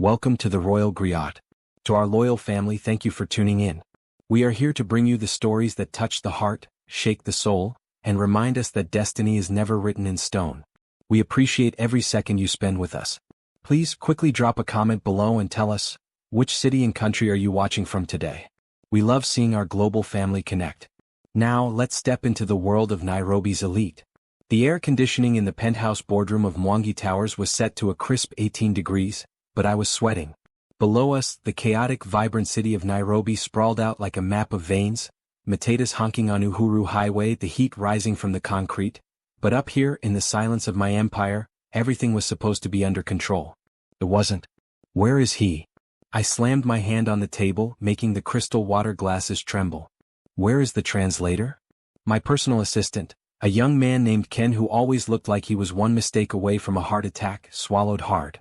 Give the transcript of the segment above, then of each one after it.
Welcome to the Royal Griot. To our loyal family, thank you for tuning in. We are here to bring you the stories that touch the heart, shake the soul, and remind us that destiny is never written in stone. We appreciate every second you spend with us. Please quickly drop a comment below and tell us, which city and country are you watching from today? We love seeing our global family connect. Now, let's step into the world of Nairobi's elite. The air conditioning in the penthouse boardroom of Mwangi Towers was set to a crisp 18 degrees, but I was sweating. Below us, the chaotic, vibrant city of Nairobi sprawled out like a map of veins, matatas honking on Uhuru Highway, the heat rising from the concrete. But up here, in the silence of my empire, everything was supposed to be under control. It wasn't. Where is he? I slammed my hand on the table, making the crystal water glasses tremble. Where is the translator? My personal assistant, a young man named Ken who always looked like he was one mistake away from a heart attack, swallowed hard.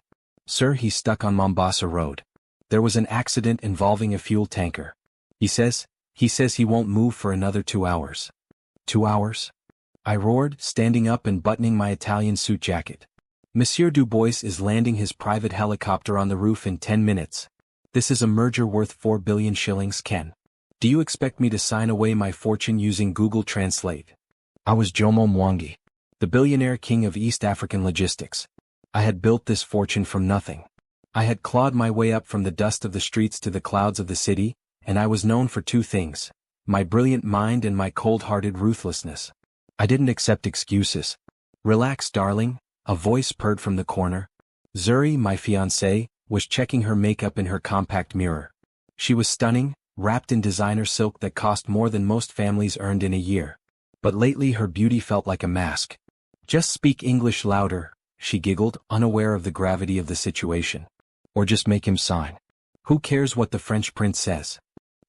Sir, he's stuck on Mombasa Road. There was an accident involving a fuel tanker. He says he won't move for another 2 hours. 2 hours? I roared, standing up and buttoning my Italian suit jacket. Monsieur Dubois is landing his private helicopter on the roof in 10 minutes. This is a merger worth 4 billion shillings, Ken. Do you expect me to sign away my fortune using Google Translate? I was Jomo Mwangi, the billionaire king of East African logistics. I had built this fortune from nothing. I had clawed my way up from the dust of the streets to the clouds of the city, and I was known for two things: my brilliant mind and my cold-hearted ruthlessness. I didn't accept excuses. Relax, darling, a voice purred from the corner. Zuri, my fiancée, was checking her makeup in her compact mirror. She was stunning, wrapped in designer silk that cost more than most families earned in a year. But lately her beauty felt like a mask. Just speak English louder, she giggled, unaware of the gravity of the situation. Or just make him sign. Who cares what the French prince says?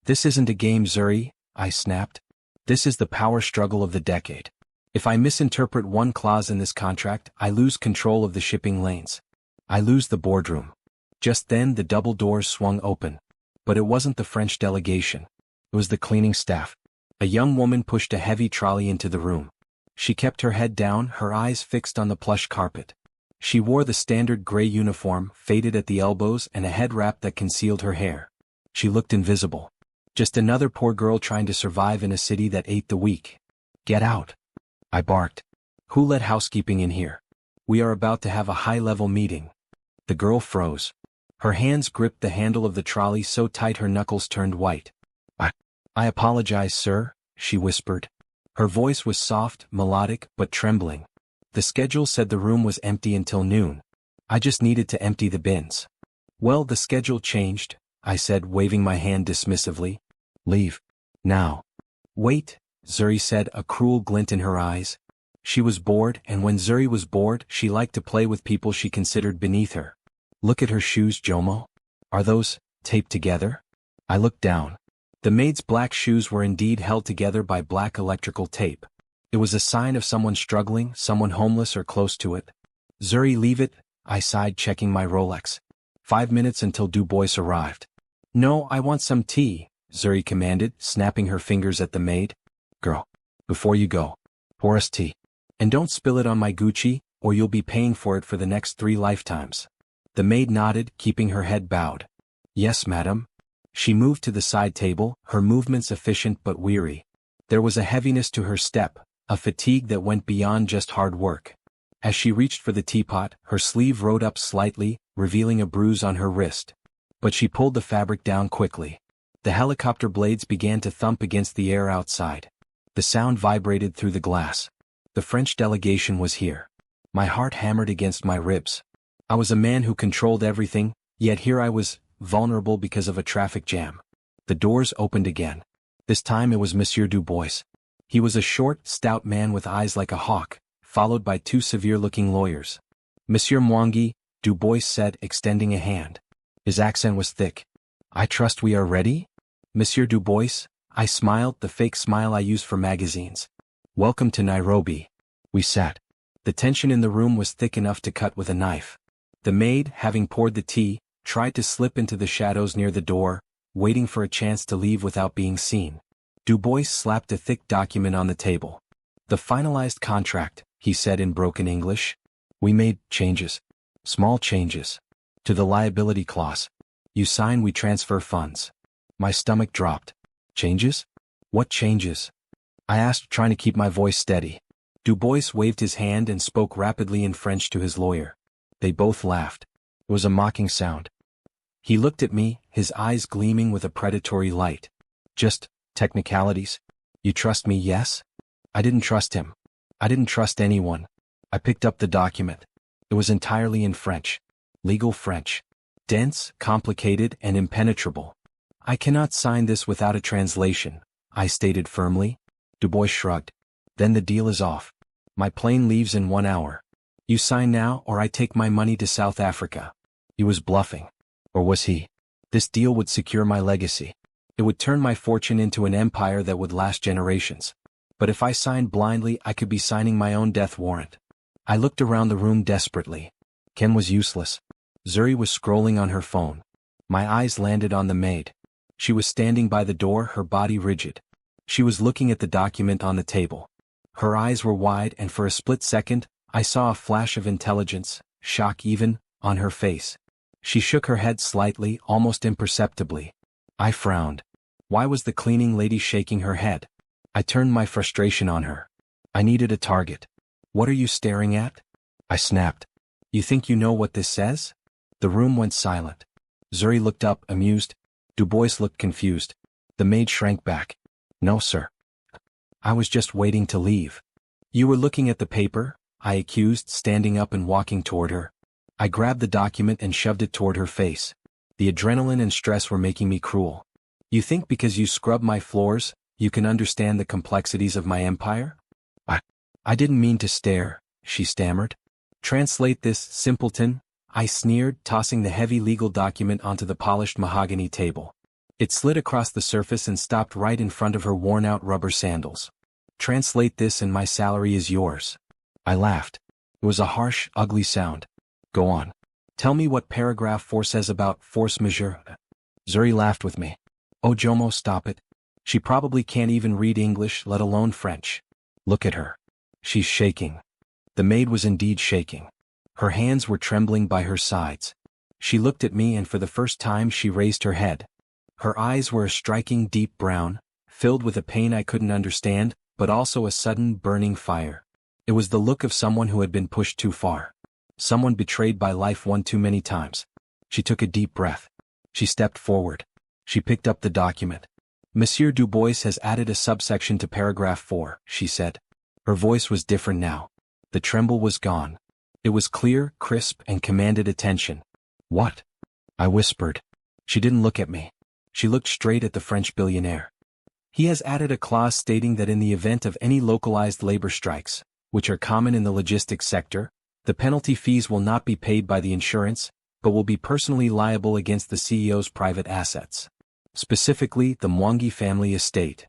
This isn't a game, Zuri, I snapped. This is the power struggle of the decade. If I misinterpret one clause in this contract, I lose control of the shipping lanes. I lose the boardroom. Just then the double doors swung open. But it wasn't the French delegation. It was the cleaning staff. A young woman pushed a heavy trolley into the room. She kept her head down, her eyes fixed on the plush carpet. She wore the standard gray uniform, faded at the elbows, and a head wrap that concealed her hair. She looked invisible. Just another poor girl trying to survive in a city that ate the weak. Get out! I barked. Who let housekeeping in here? We are about to have a high-level meeting. The girl froze. Her hands gripped the handle of the trolley so tight her knuckles turned white. I apologize, sir, she whispered. Her voice was soft, melodic, but trembling. The schedule said the room was empty until noon. I just needed to empty the bins. Well, the schedule changed, I said, waving my hand dismissively. Leave. Now. Wait, Zuri said, a cruel glint in her eyes. She was bored, and when Zuri was bored, she liked to play with people she considered beneath her. Look at her shoes, Jomo. Are those taped together? I looked down. The maid's black shoes were indeed held together by black electrical tape. It was a sign of someone struggling, someone homeless or close to it. Zuri, leave it, I sighed, checking my Rolex. 5 minutes until Dubois arrived. No, I want some tea, Zuri commanded, snapping her fingers at the maid. Girl, before you go, pour us tea. And don't spill it on my Gucci, or you'll be paying for it for the next 3 lifetimes. The maid nodded, keeping her head bowed. Yes, madam. She moved to the side table, her movements efficient but weary. There was a heaviness to her step, a fatigue that went beyond just hard work. As she reached for the teapot, her sleeve rode up slightly, revealing a bruise on her wrist. But she pulled the fabric down quickly. The helicopter blades began to thump against the air outside. The sound vibrated through the glass. The French delegation was here. My heart hammered against my ribs. I was a man who controlled everything, yet here I was, vulnerable because of a traffic jam. The doors opened again. This time it was Monsieur Dubois. He was a short, stout man with eyes like a hawk, followed by 2 severe-looking lawyers. Monsieur Mwangi, Dubois said, extending a hand. His accent was thick. I trust we are ready? Monsieur Dubois, I smiled, the fake smile I use for magazines. Welcome to Nairobi. We sat. The tension in the room was thick enough to cut with a knife. The maid, having poured the tea, tried to slip into the shadows near the door, waiting for a chance to leave without being seen. Dubois slapped a thick document on the table. The finalized contract, he said in broken English. We made changes. Small changes. To the liability clause. You sign, we transfer funds. My stomach dropped. Changes? What changes? I asked, trying to keep my voice steady. Du Bois waved his hand and spoke rapidly in French to his lawyer. They both laughed. It was a mocking sound. He looked at me, his eyes gleaming with a predatory light. Just technicalities? You trust me, yes? I didn't trust him. I didn't trust anyone. I picked up the document. It was entirely in French. Legal French. Dense, complicated, and impenetrable. I cannot sign this without a translation, I stated firmly. Du Bois shrugged. Then the deal is off. My plane leaves in 1 hour. You sign now or I take my money to South Africa. He was bluffing. Or was he? This deal would secure my legacy. It would turn my fortune into an empire that would last generations. But if I signed blindly, I could be signing my own death warrant. I looked around the room desperately. Ken was useless. Zuri was scrolling on her phone. My eyes landed on the maid. She was standing by the door, her body rigid. She was looking at the document on the table. Her eyes were wide, and for a split second, I saw a flash of intelligence, shock even, on her face. She shook her head slightly, almost imperceptibly. I frowned. Why was the cleaning lady shaking her head? I turned my frustration on her. I needed a target. What are you staring at? I snapped. You think you know what this says? The room went silent. Zuri looked up, amused. Du Bois looked confused. The maid shrank back. No, sir. I was just waiting to leave. You were looking at the paper? I accused, standing up and walking toward her. I grabbed the document and shoved it toward her face. The adrenaline and stress were making me cruel. You think because you scrub my floors, you can understand the complexities of my empire? I didn't mean to stare, she stammered. Translate this, simpleton, I sneered, tossing the heavy legal document onto the polished mahogany table. It slid across the surface and stopped right in front of her worn-out rubber sandals. Translate this and my salary is yours. I laughed. It was a harsh, ugly sound. Go on. Tell me what paragraph 4 says about force majeure. Zuri laughed with me. Oh, Jomo, stop it. She probably can't even read English, let alone French. Look at her. She's shaking. The maid was indeed shaking. Her hands were trembling by her sides. She looked at me and for the first time she raised her head. Her eyes were a striking deep brown, filled with a pain I couldn't understand, but also a sudden burning fire. It was the look of someone who had been pushed too far. Someone betrayed by life one too many times. She took a deep breath. She stepped forward. She picked up the document. Monsieur Du Bois has added a subsection to paragraph 4, she said. Her voice was different now. The tremble was gone. It was clear, crisp, and commanded attention. What? I whispered. She didn't look at me. She looked straight at the French billionaire. He has added a clause stating that in the event of any localized labor strikes, which are common in the logistics sector, the penalty fees will not be paid by the insurance, but will be personally liable against the CEO's private assets. Specifically, the Mwangi family estate.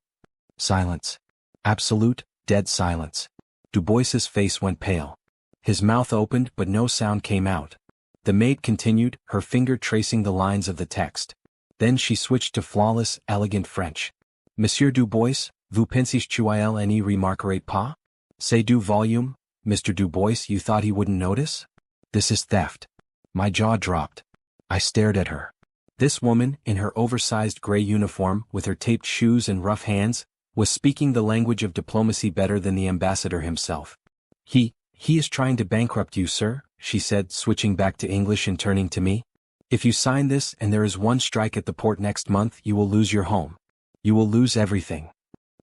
Silence. Absolute, dead silence. Du Bois's face went pale. His mouth opened but no sound came out. The maid continued, her finger tracing the lines of the text. Then she switched to flawless, elegant French. Monsieur Du Bois, vous pensez qu'il ne remarquerait pas? C'est du volume, Mr. Du Bois, you thought he wouldn't notice? This is theft. My jaw dropped. I stared at her. This woman, in her oversized gray uniform, with her taped shoes and rough hands, was speaking the language of diplomacy better than the ambassador himself. He is trying to bankrupt you, sir, she said, switching back to English and turning to me. If you sign this and there is one strike at the port next month, you will lose your home. You will lose everything.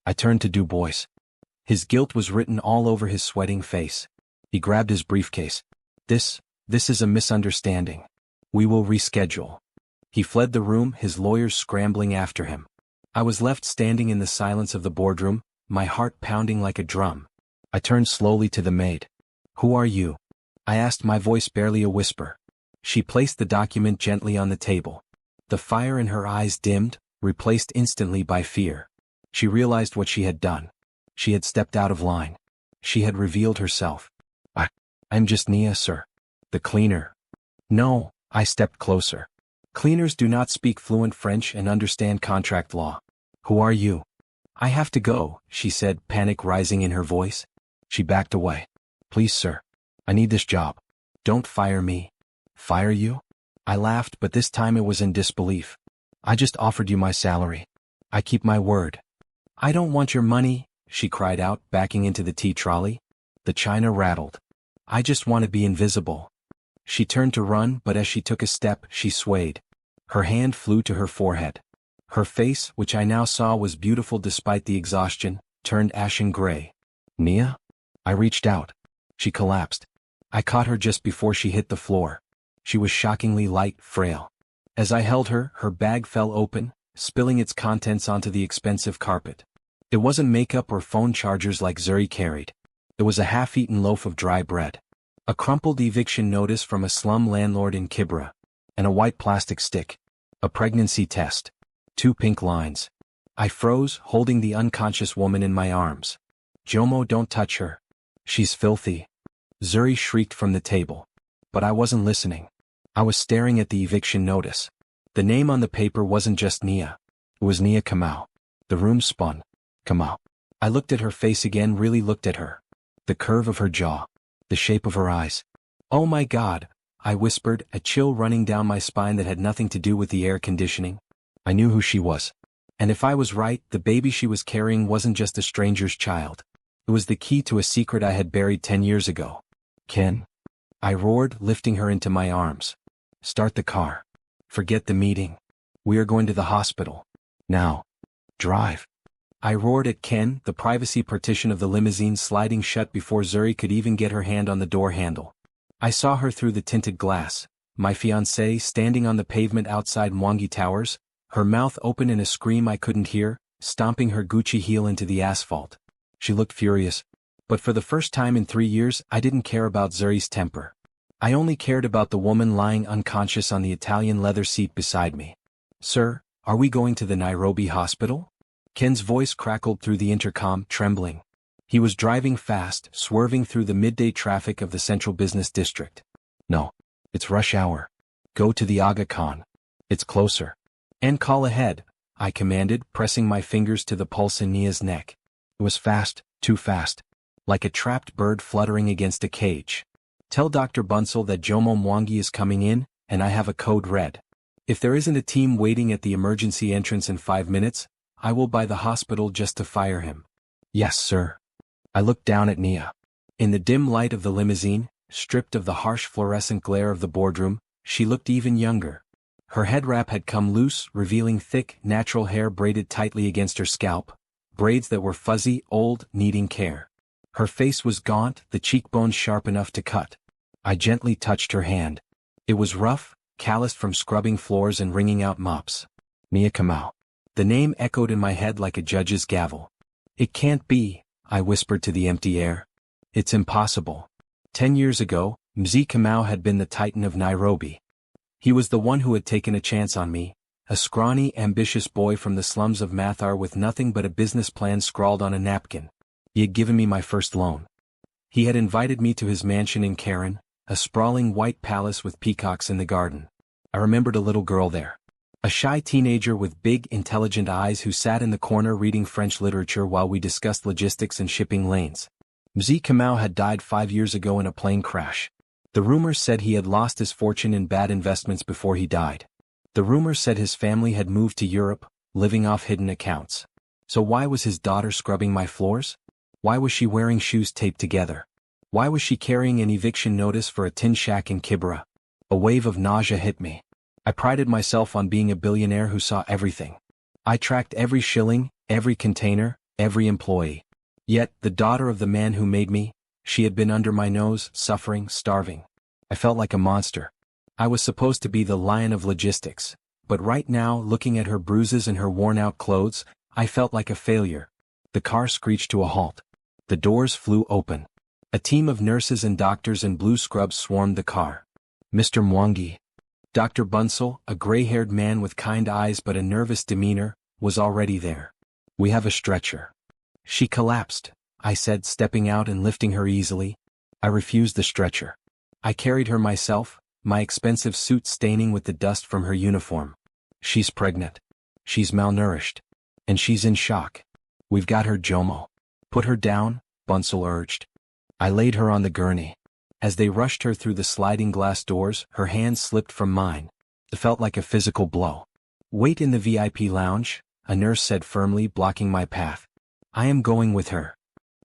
I turned to Du Bois. His guilt was written all over his sweating face. He grabbed his briefcase. This is a misunderstanding. We will reschedule. He fled the room, his lawyers scrambling after him. I was left standing in the silence of the boardroom, my heart pounding like a drum. I turned slowly to the maid. Who are you? I asked, my voice barely a whisper. She placed the document gently on the table. The fire in her eyes dimmed, replaced instantly by fear. She realized what she had done. She had stepped out of line. She had revealed herself. I'm just Nia, sir. The cleaner. No, I stepped closer. Cleaners do not speak fluent French and understand contract law. Who are you? I have to go, she said, panic rising in her voice. She backed away. Please, sir. I need this job. Don't fire me. Fire you? I laughed, but this time it was in disbelief. I just offered you my salary. I keep my word. I don't want your money, she cried out, backing into the tea trolley. The china rattled. I just want to be invisible. She turned to run, but as she took a step, she swayed. Her hand flew to her forehead. Her face, which I now saw was beautiful despite the exhaustion, turned ashen gray. Nia? I reached out. She collapsed. I caught her just before she hit the floor. She was shockingly light, frail. As I held her, her bag fell open, spilling its contents onto the expensive carpet. It wasn't makeup or phone chargers like Zuri carried. It was a half-eaten loaf of dry bread. A crumpled eviction notice from a slum landlord in Kibra. And a white plastic stick. A pregnancy test. 2 pink lines. I froze, holding the unconscious woman in my arms. Jomo, don't touch her. She's filthy. Zuri shrieked from the table. But I wasn't listening. I was staring at the eviction notice. The name on the paper wasn't just Nia. It was Nia Kamau. The room spun. Kamau. I looked at her face again, really looked at her. The curve of her jaw. The shape of her eyes. Oh my God, I whispered, a chill running down my spine that had nothing to do with the air conditioning. I knew who she was. And if I was right, the baby she was carrying wasn't just a stranger's child. It was the key to a secret I had buried 10 years ago. Ken? I roared, lifting her into my arms. Start the car. Forget the meeting. We are going to the hospital. Now. Drive. I roared at Ken, the privacy partition of the limousine sliding shut before Zuri could even get her hand on the door handle. I saw her through the tinted glass, my fiancée standing on the pavement outside Mwangi Towers, her mouth open in a scream I couldn't hear, stomping her Gucci heel into the asphalt. She looked furious. But for the first time in 3 years, I didn't care about Zuri's temper. I only cared about the woman lying unconscious on the Italian leather seat beside me. Sir, are we going to the Nairobi hospital? Ken's voice crackled through the intercom, trembling. He was driving fast, swerving through the midday traffic of the central business district. No. It's rush hour. Go to the Aga Khan. It's closer. And call ahead, I commanded, pressing my fingers to the pulse in Nia's neck. It was fast, too fast. Like a trapped bird fluttering against a cage. Tell Dr. Bunsell that Jomo Mwangi is coming in, and I have a code red. If there isn't a team waiting at the emergency entrance in 5 minutes, I will by the hospital just to fire him. Yes, sir. I looked down at Nia. In the dim light of the limousine, stripped of the harsh fluorescent glare of the boardroom, she looked even younger. Her head wrap had come loose, revealing thick, natural hair braided tightly against her scalp, braids that were fuzzy, old, needing care. Her face was gaunt, the cheekbones sharp enough to cut. I gently touched her hand. It was rough, calloused from scrubbing floors and wringing out mops. Nia Kamau. The name echoed in my head like a judge's gavel. It can't be, I whispered to the empty air. It's impossible. 10 years ago, Mzee Kamau had been the titan of Nairobi. He was the one who had taken a chance on me, a scrawny, ambitious boy from the slums of Mathar with nothing but a business plan scrawled on a napkin. He had given me my first loan. He had invited me to his mansion in Karen, a sprawling white palace with peacocks in the garden. I remembered a little girl there. A shy teenager with big, intelligent eyes who sat in the corner reading French literature while we discussed logistics and shipping lanes. Mzee Kamau had died 5 years ago in a plane crash. The rumors said he had lost his fortune in bad investments before he died. The rumors said his family had moved to Europe, living off hidden accounts. So why was his daughter scrubbing my floors? Why was she wearing shoes taped together? Why was she carrying an eviction notice for a tin shack in Kibra? A wave of nausea hit me. I prided myself on being a billionaire who saw everything. I tracked every shilling, every container, every employee. Yet, the daughter of the man who made me, she had been under my nose, suffering, starving. I felt like a monster. I was supposed to be the lion of logistics, but right now, looking at her bruises and her worn-out clothes, I felt like a failure. The car screeched to a halt. The doors flew open. A team of nurses and doctors in blue scrubs swarmed the car. Mr. Mwangi. Dr. Bunsell, a gray-haired man with kind eyes but a nervous demeanor, was already there. We have a stretcher. She collapsed, I said, stepping out and lifting her easily. I refused the stretcher. I carried her myself, my expensive suit staining with the dust from her uniform. She's pregnant. She's malnourished. And she's in shock. We've got her, Jomo. Put her down, Bunsell urged. I laid her on the gurney. As they rushed her through the sliding glass doors, her hands slipped from mine, It felt like a physical blow. Wait in the VIP lounge, a nurse said firmly, blocking my path. I am going with her.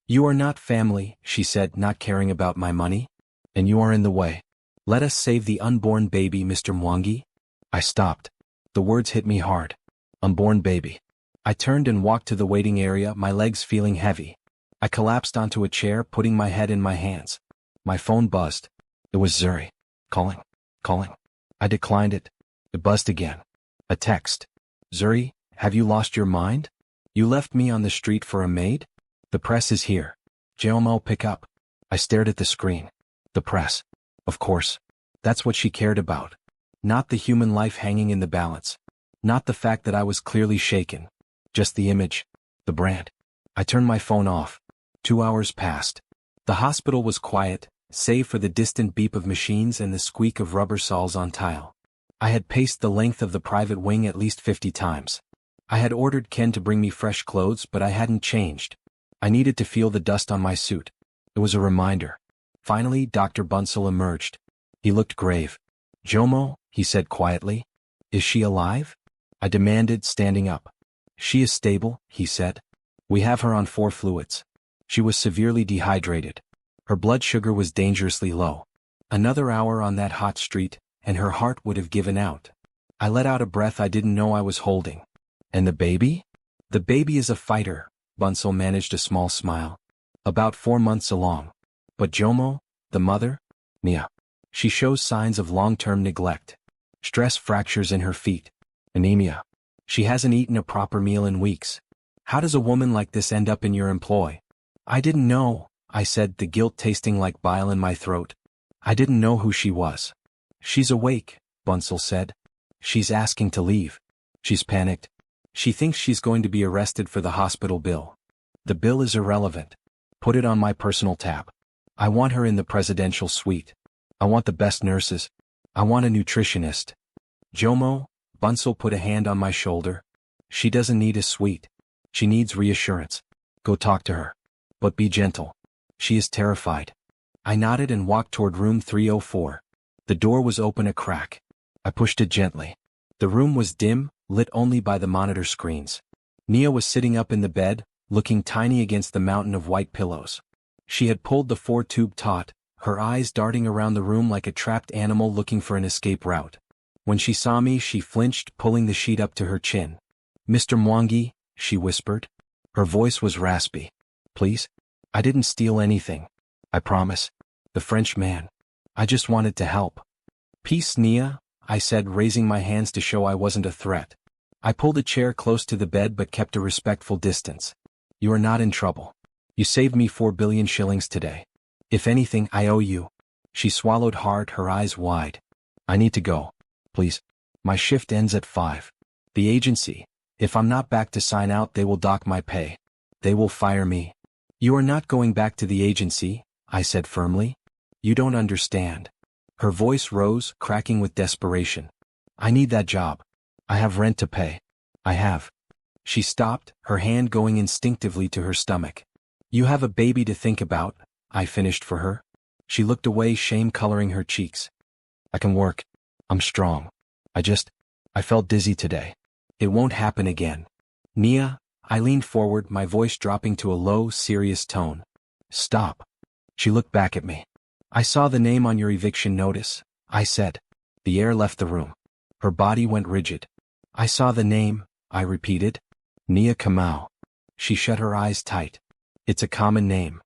You are not family, she said, not caring about my money. And you are in the way. Let us save the unborn baby, Mr. Mwangi. I stopped. The words hit me hard. Unborn baby. I turned and walked to the waiting area, my legs feeling heavy. I collapsed onto a chair, putting my head in my hands. My phone buzzed. It was Zuri. Calling. I declined it. It buzzed again. A text. Zuri, have you lost your mind? You left me on the street for a maid? The press is here. Jomo, pick up. I stared at the screen. The press. Of course. That's what she cared about. Not the human life hanging in the balance. Not the fact that I was clearly shaken. Just the image. The brand. I turned my phone off. 2 hours passed. The hospital was quiet, save for the distant beep of machines and the squeak of rubber soles on tile. I had paced the length of the private wing at least 50 times. I had ordered Ken to bring me fresh clothes, but I hadn't changed. I needed to feel the dust on my suit. It was a reminder. Finally, Dr. Bunsell emerged. He looked grave. Jomo, he said quietly. Is she alive? I demanded, standing up. She is stable, he said. We have her on 4 fluids. She was severely dehydrated. Her blood sugar was dangerously low. Another hour on that hot street, and her heart would have given out. I let out a breath I didn't know I was holding. And the baby? The baby is a fighter, Bunsell managed a small smile. About 4 months along. But Jomo, the mother? Nia. She shows signs of long-term neglect. Stress fractures in her feet. Anemia. She hasn't eaten a proper meal in weeks. How does a woman like this end up in your employ? I didn't know, I said, the guilt tasting like bile in my throat. I didn't know who she was. She's awake, Bunsell said. She's asking to leave. She's panicked. She thinks she's going to be arrested for the hospital bill. The bill is irrelevant. Put it on my personal tab. I want her in the presidential suite. I want the best nurses. I want a nutritionist. Jomo, Bunsell put a hand on my shoulder. She doesn't need a suite. She needs reassurance. Go talk to her. But be gentle. She is terrified. I nodded and walked toward room 304. The door was open a crack. I pushed it gently. The room was dim, lit only by the monitor screens. Nia was sitting up in the bed, looking tiny against the mountain of white pillows. She had pulled the 4-tube taut, her eyes darting around the room like a trapped animal looking for an escape route. When she saw me, she flinched, pulling the sheet up to her chin. Mr. Mwangi, she whispered. Her voice was raspy. Please? I didn't steal anything. I promise. The French man. I just wanted to help. Peace, Nia, I said, raising my hands to show I wasn't a threat. I pulled a chair close to the bed but kept a respectful distance. You are not in trouble. You saved me 4 billion shillings today. If anything, I owe you. She swallowed hard, her eyes wide. I need to go. Please. My shift ends at 5. The agency. If I'm not back to sign out, they will dock my pay. They will fire me. You are not going back to the agency, I said firmly. You don't understand. Her voice rose, cracking with desperation. I need that job. I have rent to pay. I have. She stopped, her hand going instinctively to her stomach. You have a baby to think about, I finished for her. She looked away, shame coloring her cheeks. I can work. I'm strong. I felt dizzy today. It won't happen again. Nia, I leaned forward, my voice dropping to a low, serious tone. Stop. She looked back at me. I saw the name on your eviction notice, I said. The air left the room. Her body went rigid. I saw the name, I repeated. Nia Kamau. She shut her eyes tight. It's a common name.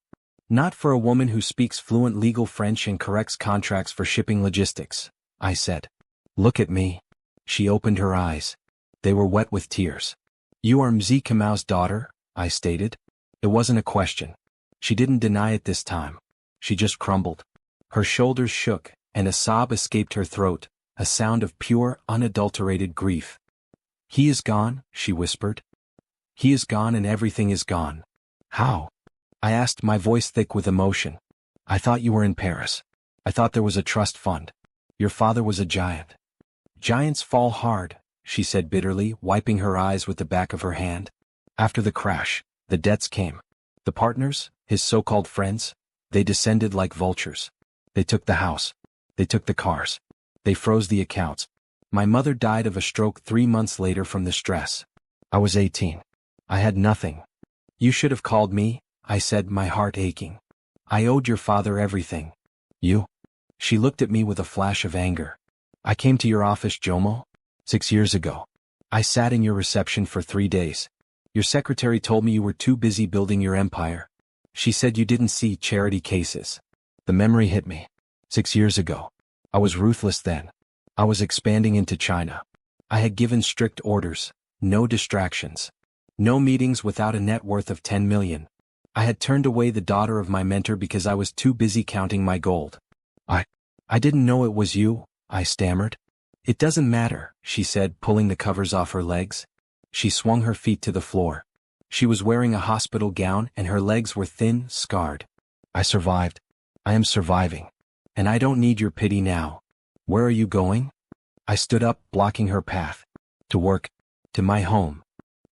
Not for a woman who speaks fluent legal French and corrects contracts for shipping logistics, I said. Look at me. She opened her eyes. They were wet with tears. You are Mzee Kamau's daughter, I stated. It wasn't a question. She didn't deny it this time. She just crumbled. Her shoulders shook, and a sob escaped her throat, a sound of pure, unadulterated grief. He is gone, she whispered. He is gone and everything is gone. How? I asked, my voice thick with emotion. I thought you were in Paris. I thought there was a trust fund. Your father was a giant. Giants fall hard, she said bitterly, wiping her eyes with the back of her hand. After the crash, the debts came. The partners, his so-called friends, they descended like vultures. They took the house. They took the cars. They froze the accounts. My mother died of a stroke 3 months later from the stress. I was 18. I had nothing. You should have called me, I said, my heart aching. I owed your father everything. You? She looked at me with a flash of anger. I came to your office, Jomo. 6 years ago. I sat in your reception for 3 days. Your secretary told me you were too busy building your empire. She said you didn't see charity cases. The memory hit me. 6 years ago. I was ruthless then. I was expanding into China. I had given strict orders, no distractions. No meetings without a net worth of 10 million. I had turned away the daughter of my mentor because I was too busy counting my gold. I didn't know it was you, I stammered. It doesn't matter, she said, pulling the covers off her legs. She swung her feet to the floor. She was wearing a hospital gown and her legs were thin, scarred. I survived. I am surviving. And I don't need your pity now. Where are you going? I stood up, blocking her path. To work. To my home.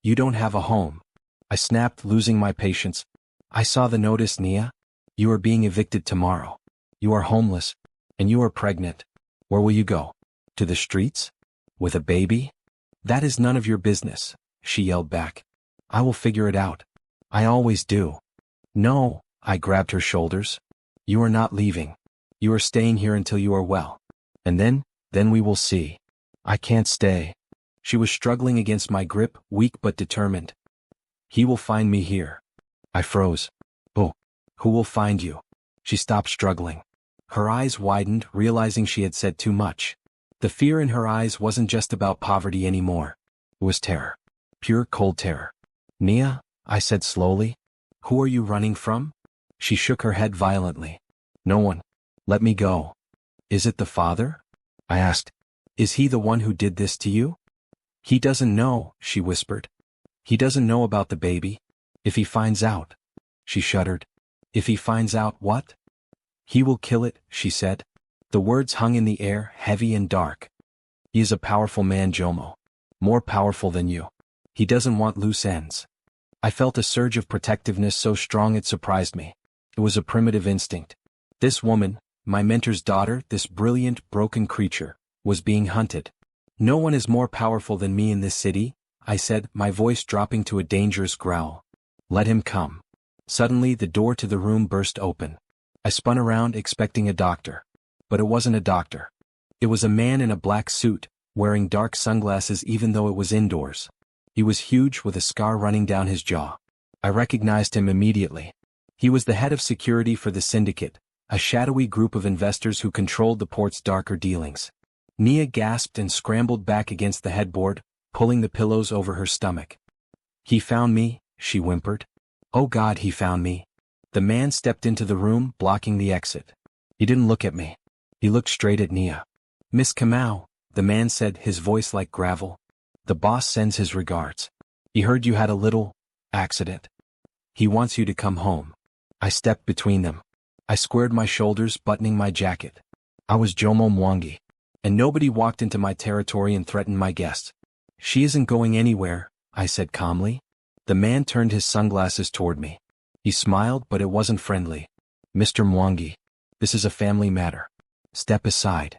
You don't have a home. I snapped, losing my patience. I saw the notice, Nia. You are being evicted tomorrow. You are homeless. And you are pregnant. Where will you go? To the streets? With a baby? That is none of your business, she yelled back. I will figure it out. I always do. No, I grabbed her shoulders. You are not leaving. You are staying here until you are well. And then we will see. I can't stay. She was struggling against my grip, weak but determined. He will find me here. I froze. Oh, who will find you? She stopped struggling. Her eyes widened, realizing she had said too much. The fear in her eyes wasn't just about poverty anymore. It was terror. Pure, cold terror. Nia, I said slowly. Who are you running from? She shook her head violently. No one. Let me go. Is it the father? I asked. Is he the one who did this to you? He doesn't know, she whispered. He doesn't know about the baby. If he finds out. She shuddered. If he finds out what? He will kill it, she said. The words hung in the air, heavy and dark. He is a powerful man, Jomo. More powerful than you. He doesn't want loose ends. I felt a surge of protectiveness so strong it surprised me. It was a primitive instinct. This woman, my mentor's daughter, this brilliant, broken creature, was being hunted. No one is more powerful than me in this city, I said, my voice dropping to a dangerous growl. Let him come. Suddenly the door to the room burst open. I spun around expecting a doctor. But it wasn't a doctor. It was a man in a black suit, wearing dark sunglasses even though it was indoors. He was huge with a scar running down his jaw. I recognized him immediately. He was the head of security for the syndicate, a shadowy group of investors who controlled the port's darker dealings. Nia gasped and scrambled back against the headboard, pulling the pillows over her stomach. He found me, she whimpered. Oh God, he found me. The man stepped into the room, blocking the exit. He didn't look at me. He looked straight at Nia. Miss Kamau, the man said, his voice like gravel. The boss sends his regards. He heard you had a little accident. He wants you to come home. I stepped between them. I squared my shoulders, buttoning my jacket. I was Jomo Mwangi. And nobody walked into my territory and threatened my guests. She isn't going anywhere, I said calmly. The man turned his sunglasses toward me. He smiled, but it wasn't friendly. Mr. Mwangi, this is a family matter. Step aside.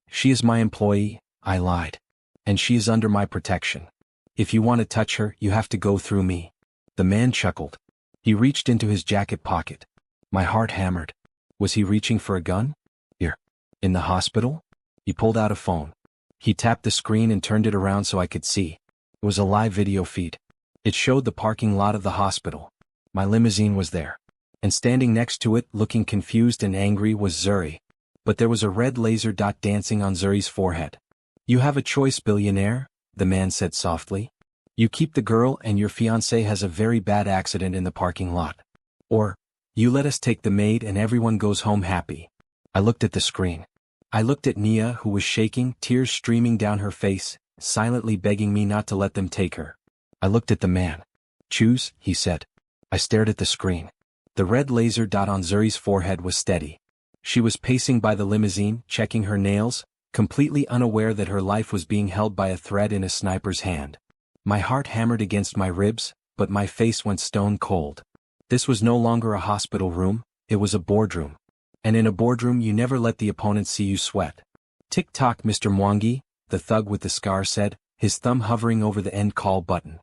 She is my employee, I lied. And she is under my protection. If you want to touch her, you have to go through me. The man chuckled. He reached into his jacket pocket. My heart hammered. Was he reaching for a gun? Here. In the hospital? He pulled out a phone. He tapped the screen and turned it around so I could see. It was a live video feed. It showed the parking lot of the hospital. My limousine was there. And standing next to it, looking confused and angry, was Zuri. But there was a red laser dot dancing on Zuri's forehead. You have a choice, billionaire, the man said softly. You keep the girl and your fiancé has a very bad accident in the parking lot. Or, you let us take the maid and everyone goes home happy. I looked at the screen. I looked at Nia, who was shaking, tears streaming down her face, silently begging me not to let them take her. I looked at the man. Choose, he said. I stared at the screen. The red laser dot on Zuri's forehead was steady. She was pacing by the limousine, checking her nails, completely unaware that her life was being held by a thread in a sniper's hand. My heart hammered against my ribs, but my face went stone cold. This was no longer a hospital room, it was a boardroom. And in a boardroom you never let the opponent see you sweat. Tick-tock, Mr. Mwangi, the thug with the scar said, his thumb hovering over the end call button.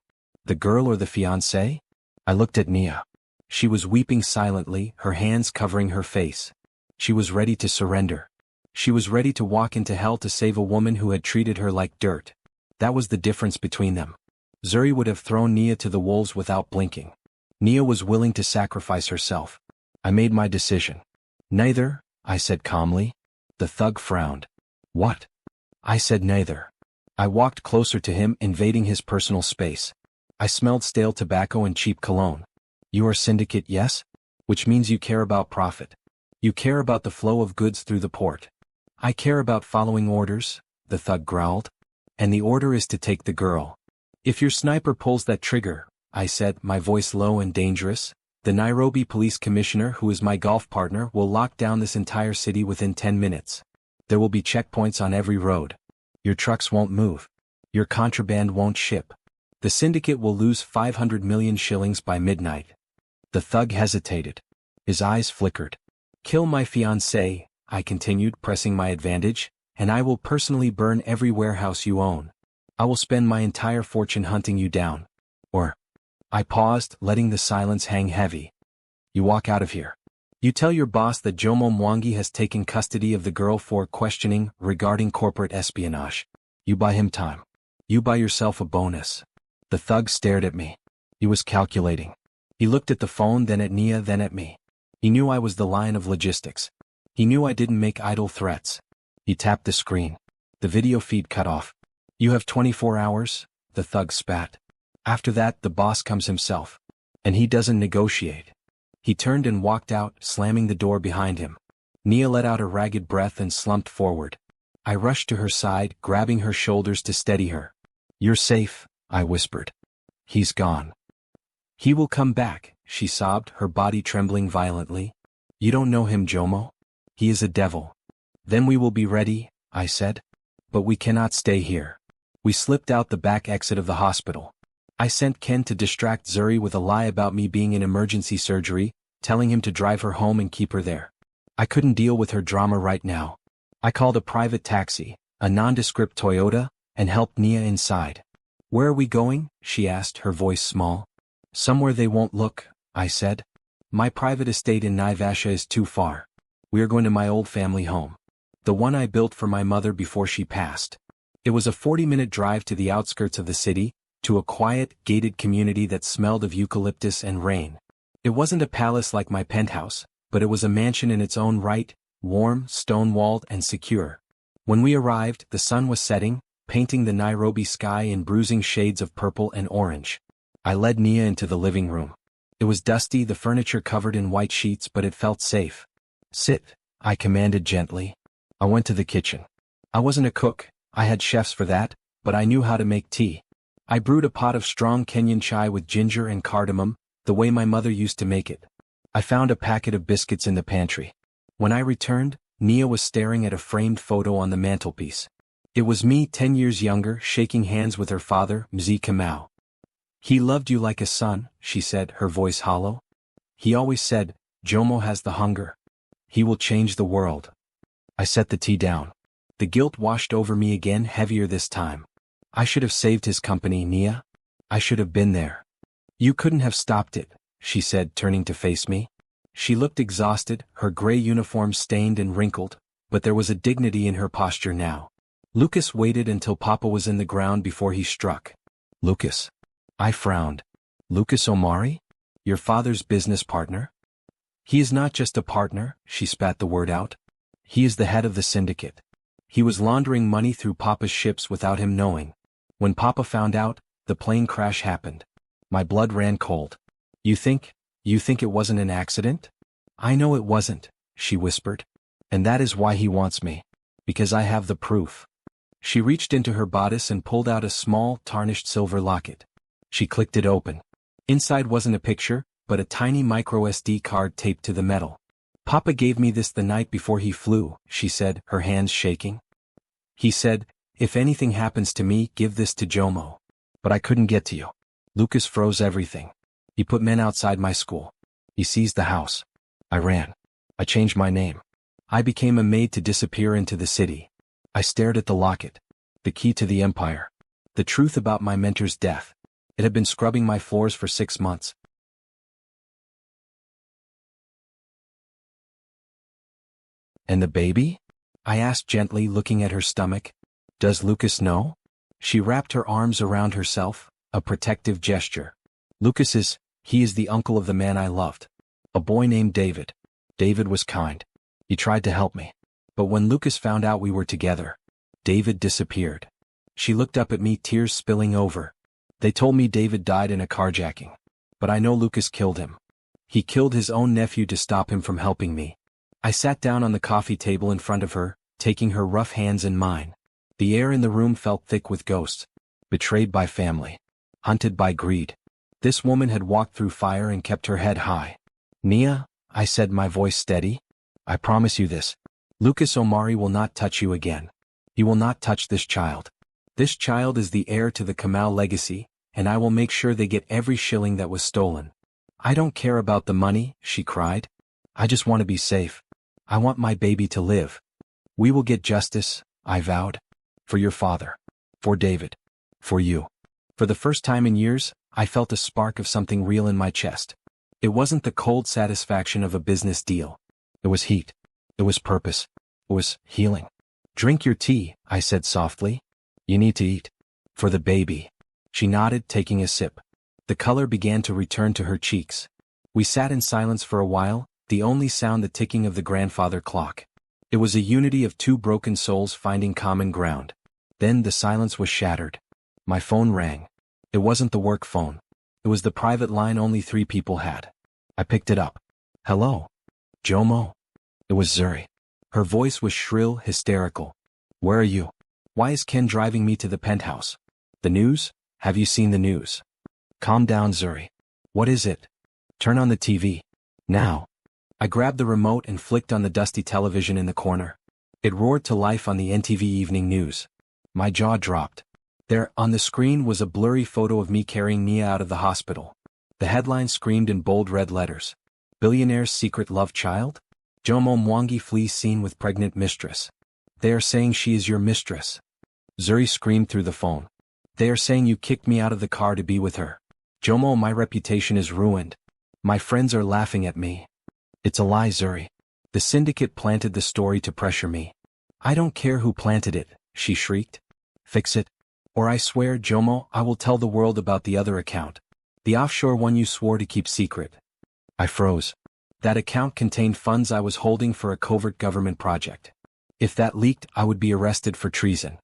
The girl or the fiancé? I looked at Nia. She was weeping silently, her hands covering her face. She was ready to surrender. She was ready to walk into hell to save a woman who had treated her like dirt. That was the difference between them. Zuri would have thrown Nia to the wolves without blinking. Nia was willing to sacrifice herself. I made my decision. Neither, I said calmly. The thug frowned. What? I said neither. I walked closer to him, invading his personal space. I smelled stale tobacco and cheap cologne. You are syndicate, yes? Which means you care about profit. You care about the flow of goods through the port. I care about following orders, the thug growled. And the order is to take the girl. If your sniper pulls that trigger, I said, my voice low and dangerous, the Nairobi police commissioner, who is my golf partner, will lock down this entire city within 10 minutes. There will be checkpoints on every road. Your trucks won't move. Your contraband won't ship. The syndicate will lose 500 million shillings by midnight. The thug hesitated. His eyes flickered. Kill my fiancé, I continued, pressing my advantage, and I will personally burn every warehouse you own. I will spend my entire fortune hunting you down. Or. I paused, letting the silence hang heavy. You walk out of here. You tell your boss that Jomo Mwangi has taken custody of the girl for questioning regarding corporate espionage. You buy him time. You buy yourself a bonus. The thug stared at me. He was calculating. He looked at the phone, then at Nia, then at me. He knew I was the lion of logistics. He knew I didn't make idle threats. He tapped the screen. The video feed cut off. You have 24 hours, the thug spat. After that, the boss comes himself. And he doesn't negotiate. He turned and walked out, slamming the door behind him. Nia let out a ragged breath and slumped forward. I rushed to her side, grabbing her shoulders to steady her. You're safe, I whispered. He's gone. He will come back, she sobbed, her body trembling violently. You don't know him, Jomo. He is a devil. Then we will be ready, I said. But we cannot stay here. We slipped out the back exit of the hospital. I sent Ken to distract Zuri with a lie about me being in emergency surgery, telling him to drive her home and keep her there. I couldn't deal with her drama right now. I called a private taxi, a nondescript Toyota, and helped Nia inside. Where are we going? She asked, her voice small. Somewhere they won't look, I said. My private estate in Naivasha is too far. We are going to my old family home. The one I built for my mother before she passed. It was a 40-minute drive to the outskirts of the city, to a quiet, gated community that smelled of eucalyptus and rain. It wasn't a palace like my penthouse, but it was a mansion in its own right, warm, stone-walled, and secure. When we arrived, the sun was setting, painting the Nairobi sky in bruising shades of purple and orange. I led Nia into the living room. It was dusty, the furniture covered in white sheets, but it felt safe. Sit, I commanded gently. I went to the kitchen. I wasn't a cook, I had chefs for that, but I knew how to make tea. I brewed a pot of strong Kenyan chai with ginger and cardamom, the way my mother used to make it. I found a packet of biscuits in the pantry. When I returned, Nia was staring at a framed photo on the mantelpiece. It was me 10 years younger, shaking hands with her father, Mzee Kamau. He loved you like a son, she said, her voice hollow. He always said, Jomo has the hunger. He will change the world. I set the tea down. The guilt washed over me again, heavier this time. I should have saved his company, Nia. I should have been there. You couldn't have stopped it, she said, turning to face me. She looked exhausted, her gray uniform stained and wrinkled, but there was a dignity in her posture now. Lucas waited until Papa was in the ground before he struck. Lucas. I frowned. Lucas Omari? Your father's business partner? He is not just a partner, she spat the word out. He is the head of the syndicate. He was laundering money through Papa's ships without him knowing. When Papa found out, the plane crash happened. My blood ran cold. You think it wasn't an accident? I know it wasn't, she whispered. And that is why he wants me. Because I have the proof. She reached into her bodice and pulled out a small, tarnished silver locket. She clicked it open. Inside wasn't a picture, but a tiny micro SD card taped to the metal. Papa gave me this the night before he flew, she said, her hands shaking. He said, if anything happens to me, give this to Jomo. But I couldn't get to you. Lucas froze everything. He put men outside my school. He seized the house. I ran. I changed my name. I became a maid to disappear into the city. I stared at the locket. The key to the empire. The truth about my mentor's death. It had been scrubbing my floors for 6 months. And the baby? I asked gently, looking at her stomach. Does Lucas know? She wrapped her arms around herself, a protective gesture. He is the uncle of the man I loved. A boy named David. David was kind. He tried to help me. But when Lucas found out we were together, David disappeared. She looked up at me, tears spilling over. They told me David died in a carjacking. But I know Lucas killed him. He killed his own nephew to stop him from helping me. I sat down on the coffee table in front of her, taking her rough hands in mine. The air in the room felt thick with ghosts. Betrayed by family. Hunted by greed. This woman had walked through fire and kept her head high. Nia, I said, my voice steady. I promise you this. Lucas Omari will not touch you again. He will not touch this child. This child is the heir to the Kamal legacy, and I will make sure they get every shilling that was stolen. I don't care about the money, she cried. I just want to be safe. I want my baby to live. We will get justice, I vowed. For your father. For David. For you. For the first time in years, I felt a spark of something real in my chest. It wasn't the cold satisfaction of a business deal. It was heat. It was purpose. It was healing. Drink your tea, I said softly. You need to eat. For the baby. She nodded, taking a sip. The color began to return to her cheeks. We sat in silence for a while, the only sound the ticking of the grandfather clock. It was a unity of two broken souls finding common ground. Then the silence was shattered. My phone rang. It wasn't the work phone. It was the private line only 3 people had. I picked it up. Hello? Jomo? It was Zuri. Her voice was shrill, hysterical. Where are you? Why is Ken driving me to the penthouse? The news? Have you seen the news? Calm down, Zuri. What is it? Turn on the TV. Now. I grabbed the remote and flicked on the dusty television in the corner. It roared to life on the NTV Evening News. My jaw dropped. There, on the screen, was a blurry photo of me carrying Nia out of the hospital. The headline screamed in bold red letters. Billionaire's secret love child? Jomo Mwangi flees scene with pregnant mistress. They are saying she is your mistress. Zuri screamed through the phone. They are saying you kicked me out of the car to be with her. Jomo, my reputation is ruined. My friends are laughing at me. It's a lie, Zuri. The syndicate planted the story to pressure me. I don't care who planted it, she shrieked. Fix it. Or I swear, Jomo, I will tell the world about the other account. The offshore one you swore to keep secret. I froze. That account contained funds I was holding for a covert government project. If that leaked, I would be arrested for treason.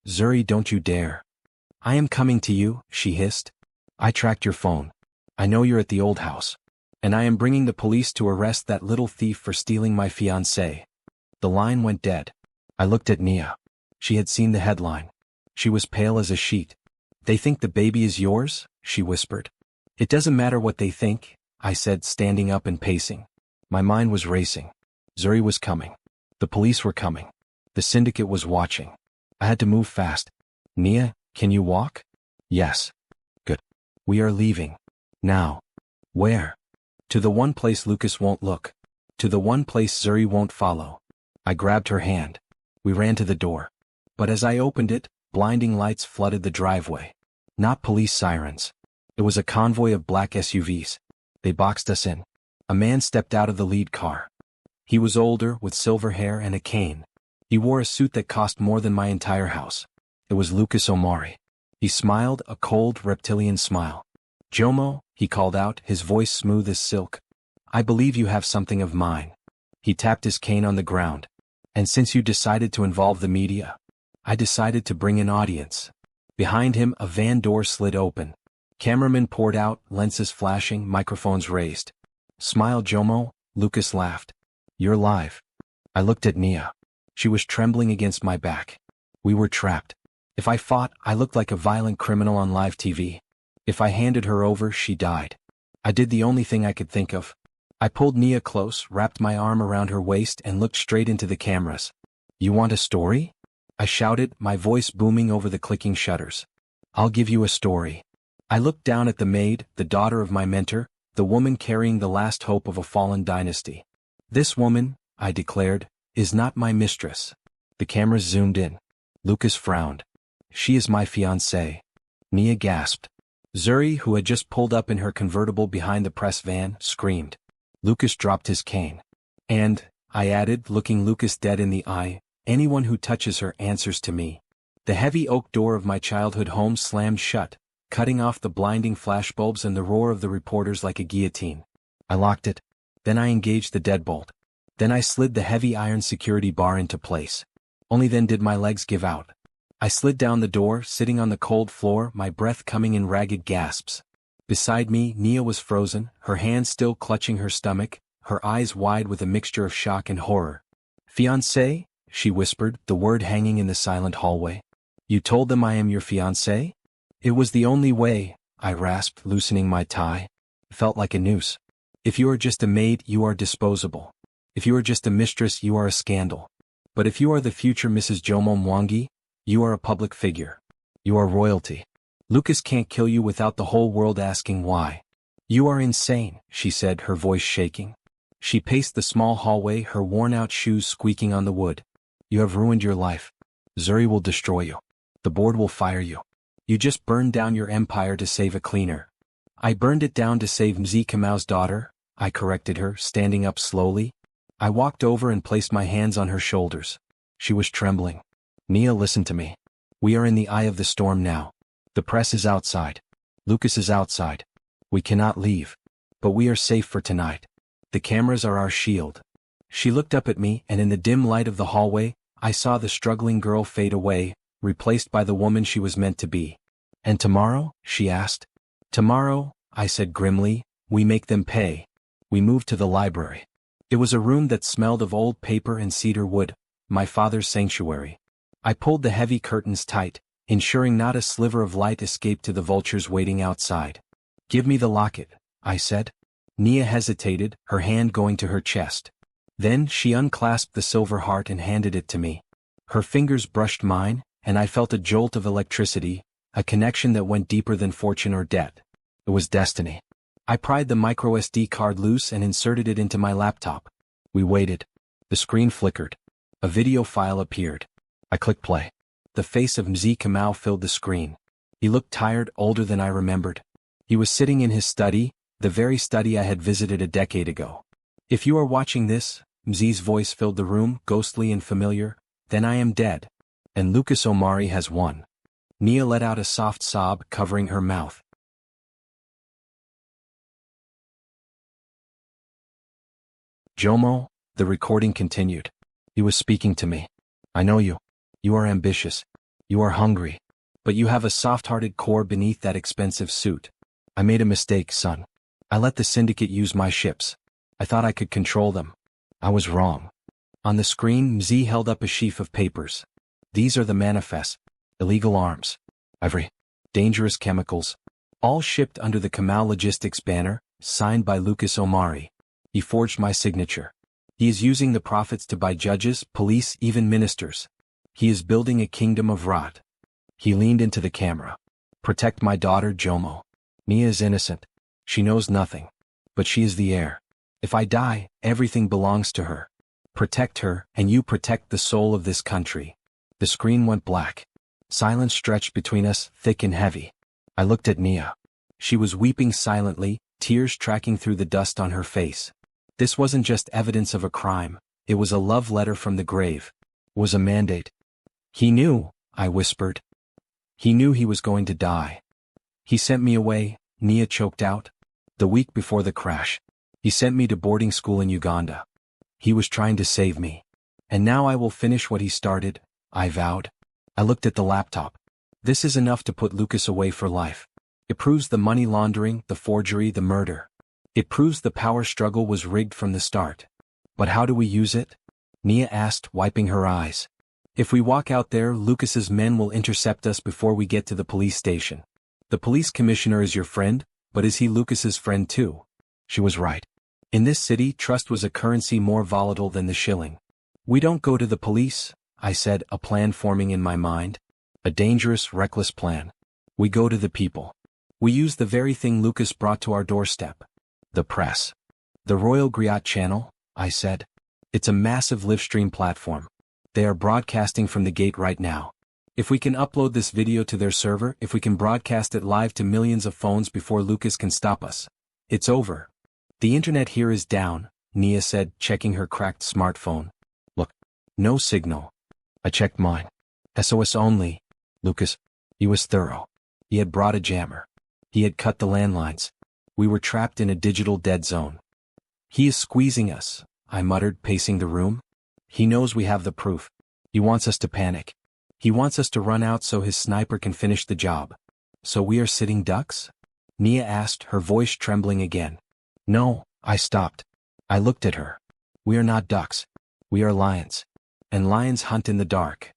Zuri, don't you dare. I am coming to you, she hissed. I tracked your phone. I know you're at the old house. And I am bringing the police to arrest that little thief for stealing my fiancé. The line went dead. I looked at Nia. She had seen the headline. She was pale as a sheet. They think the baby is yours? She whispered. It doesn't matter what they think, I said, standing up and pacing. My mind was racing. Zuri was coming. The police were coming. The syndicate was watching. I had to move fast. Nia, can you walk? Yes. Good. We are leaving. Now. Where? To the one place Lucas won't look. To the one place Zuri won't follow. I grabbed her hand. We ran to the door. But as I opened it, blinding lights flooded the driveway. Not police sirens. It was a convoy of black SUVs. They boxed us in. A man stepped out of the lead car. He was older, with silver hair and a cane. He wore a suit that cost more than my entire house. It was Lucas Omari. He smiled, a cold, reptilian smile. Jomo, he called out, his voice smooth as silk. I believe you have something of mine. He tapped his cane on the ground. And since you decided to involve the media, I decided to bring an audience. Behind him, a van door slid open. Cameramen poured out, lenses flashing, microphones raised. Smile, Jomo, Lucas laughed. You're live. I looked at Nia. She was trembling against my back. We were trapped. If I fought, I looked like a violent criminal on live TV. If I handed her over, she died. I did the only thing I could think of. I pulled Nia close, wrapped my arm around her waist and looked straight into the cameras. You want a story? I shouted, my voice booming over the clicking shutters. I'll give you a story. I looked down at the Maid, the daughter of my mentor, the woman carrying the last hope of a fallen dynasty. This woman, I declared, is not my mistress. The cameras zoomed in. Lucas frowned. She is my fiancée. Nia gasped. Zuri, who had just pulled up in her convertible behind the press van, screamed. Lucas dropped his cane. And, I added, looking Lucas dead in the eye, anyone who touches her answers to me. The heavy oak door of my childhood home slammed shut, cutting off the blinding flashbulbs and the roar of the reporters like a guillotine. I locked it. Then I engaged the deadbolt. Then I slid the heavy iron security bar into place. Only then did my legs give out. I slid down the door, sitting on the cold floor, my breath coming in ragged gasps. Beside me, Nia was frozen, her hands still clutching her stomach, her eyes wide with a mixture of shock and horror. Fiancé? She whispered, the word hanging in the silent hallway. You told them I am your fiancé? It was the only way, I rasped, loosening my tie. Felt like a noose. If you are just a maid, you are disposable. If you are just a mistress, you are a scandal. But if you are the future Mrs. Jomo Mwangi, you are a public figure. You are royalty. Lucas can't kill you without the whole world asking why. You are insane, she said, her voice shaking. She paced the small hallway, her worn-out shoes squeaking on the wood. You have ruined your life. Zuri will destroy you. The board will fire you. You just burned down your empire to save a cleaner. I burned it down to save Mzee Kamau's daughter, I corrected her, standing up slowly. I walked over and placed my hands on her shoulders. She was trembling. Nia, listen to me. We are in the eye of the storm now. The press is outside. Lucas is outside. We cannot leave. But we are safe for tonight. The cameras are our shield. She looked up at me, and in the dim light of the hallway, I saw the struggling girl fade away, replaced by the woman she was meant to be. And tomorrow? She asked. Tomorrow, I said grimly, we make them pay. We moved to the library. It was a room that smelled of old paper and cedar wood, my father's sanctuary. I pulled the heavy curtains tight, ensuring not a sliver of light escaped to the vultures waiting outside. Give me the locket, I said. Nia hesitated, her hand going to her chest. Then she unclasped the silver heart and handed it to me. Her fingers brushed mine, and I felt a jolt of electricity, a connection that went deeper than fortune or debt. It was destiny. I pried the microSD card loose and inserted it into my laptop. We waited. The screen flickered. A video file appeared. I clicked play. The face of Mzee Kamau filled the screen. He looked tired, older than I remembered. He was sitting in his study, the very study I had visited a decade ago. If you are watching this, Mzee's voice filled the room, ghostly and familiar, then I am dead. And Lucas Omari has won. Nia let out a soft sob, covering her mouth. Jomo, the recording continued. He was speaking to me. I know you. You are ambitious. You are hungry. But you have a soft-hearted core beneath that expensive suit. I made a mistake, son. I let the syndicate use my ships. I thought I could control them. I was wrong. On the screen, Mzee held up a sheaf of papers. These are the manifests. Illegal arms. Ivory. Dangerous chemicals. All shipped under the Kamau Logistics banner, signed by Lucas Omari. He forged my signature. He is using the profits to buy judges, police, even ministers. He is building a kingdom of rot. He leaned into the camera. Protect my daughter, Jomo. Nia is innocent. She knows nothing. But she is the heir. If I die, everything belongs to her. Protect her, and you protect the soul of this country. The screen went black. Silence stretched between us, thick and heavy. I looked at Nia. She was weeping silently, tears tracking through the dust on her face. This wasn't just evidence of a crime, it was a love letter from the grave. It was a mandate. He knew, I whispered. He knew he was going to die. He sent me away, Nia choked out. The week before the crash. He sent me to boarding school in Uganda. He was trying to save me. And now I will finish what he started, I vowed. I looked at the laptop. This is enough to put Lucas away for life. It proves the money laundering, the forgery, the murder. It proves the power struggle was rigged from the start. But how do we use it? Nia asked, wiping her eyes. If we walk out there, Lucas's men will intercept us before we get to the police station. The police commissioner is your friend, but is he Lucas's friend too? She was right. In this city, trust was a currency more volatile than the shilling. We don't go to the police, I said, a plan forming in my mind. A dangerous, reckless plan. We go to the people. We use the very thing Lucas brought to our doorstep. The press. The Royal Griot channel, I said. It's a massive live stream platform. They are broadcasting from the gate right now. If we can upload this video to their server, if we can broadcast it live to millions of phones before Lucas can stop us, it's over. The internet here is down, Nia said, checking her cracked smartphone. Look. No signal. I checked mine. SOS only. Lucas. He was thorough. He had brought a jammer. He had cut the landlines. We were trapped in a digital dead zone. He is squeezing us, I muttered, pacing the room. He knows we have the proof. He wants us to panic. He wants us to run out so his sniper can finish the job. So we are sitting ducks? Nia asked, her voice trembling again. No, I stopped. I looked at her. We are not ducks. We are lions. And lions hunt in the dark.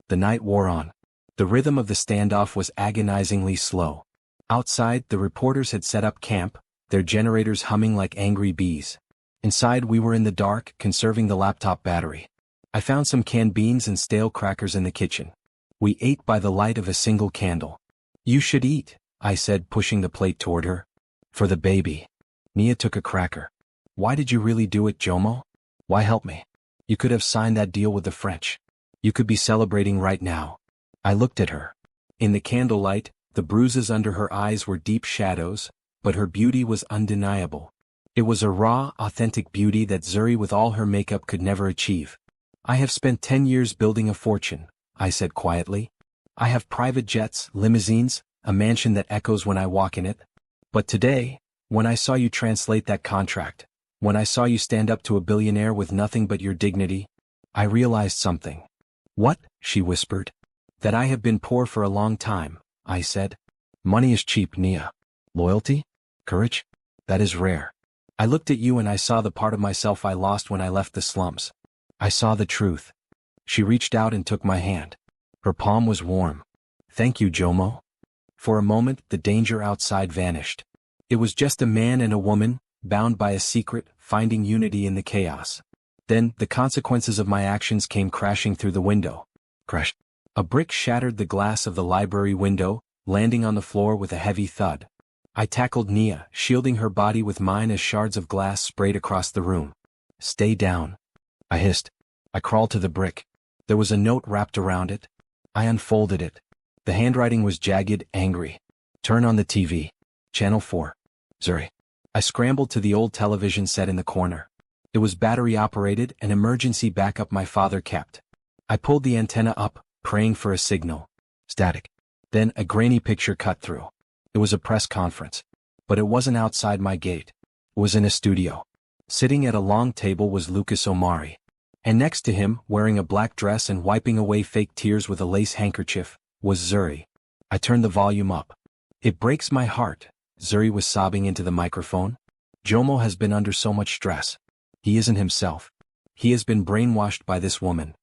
The night wore on. The rhythm of the standoff was agonizingly slow. Outside, the reporters had set up camp, their generators humming like angry bees. Inside, we were in the dark, conserving the laptop battery. I found some canned beans and stale crackers in the kitchen. We ate by the light of a single candle. You should eat, I said, pushing the plate toward her. For the baby. Nia took a cracker. Why did you really do it, Jomo? Why help me? You could have signed that deal with the French. You could be celebrating right now. I looked at her. In the candlelight, the bruises under her eyes were deep shadows, but her beauty was undeniable. It was a raw, authentic beauty that Zuri with all her makeup could never achieve. I have spent 10 years building a fortune, I said quietly. I have private jets, limousines, a mansion that echoes when I walk in it. But today, when I saw you translate that contract, when I saw you stand up to a billionaire with nothing but your dignity, I realized something. What? She whispered. That I have been poor for a long time, I said. Money is cheap, Nia. Loyalty? Courage? That is rare. I looked at you and I saw the part of myself I lost when I left the slums. I saw the truth. She reached out and took my hand. Her palm was warm. Thank you, Jomo. For a moment, the danger outside vanished. It was just a man and a woman, bound by a secret, finding unity in the chaos. Then, the consequences of my actions came crashing through the window. Crash. A brick shattered the glass of the library window, landing on the floor with a heavy thud. I tackled Nia, shielding her body with mine as shards of glass sprayed across the room. Stay down. I hissed. I crawled to the brick. There was a note wrapped around it. I unfolded it. The handwriting was jagged, angry. Turn on the TV. Channel 4. Zuri. I scrambled to the old television set in the corner. It was battery-operated, an emergency backup my father kept. I pulled the antenna up, praying for a signal. Static. Then a grainy picture cut through. It was a press conference. But it wasn't outside my gate. It was in a studio. Sitting at a long table was Lucas Omari. And next to him, wearing a black dress and wiping away fake tears with a lace handkerchief, was Zuri. I turned the volume up. It breaks my heart, Zuri was sobbing into the microphone. Jomo has been under so much stress. He isn't himself. He has been brainwashed by this woman.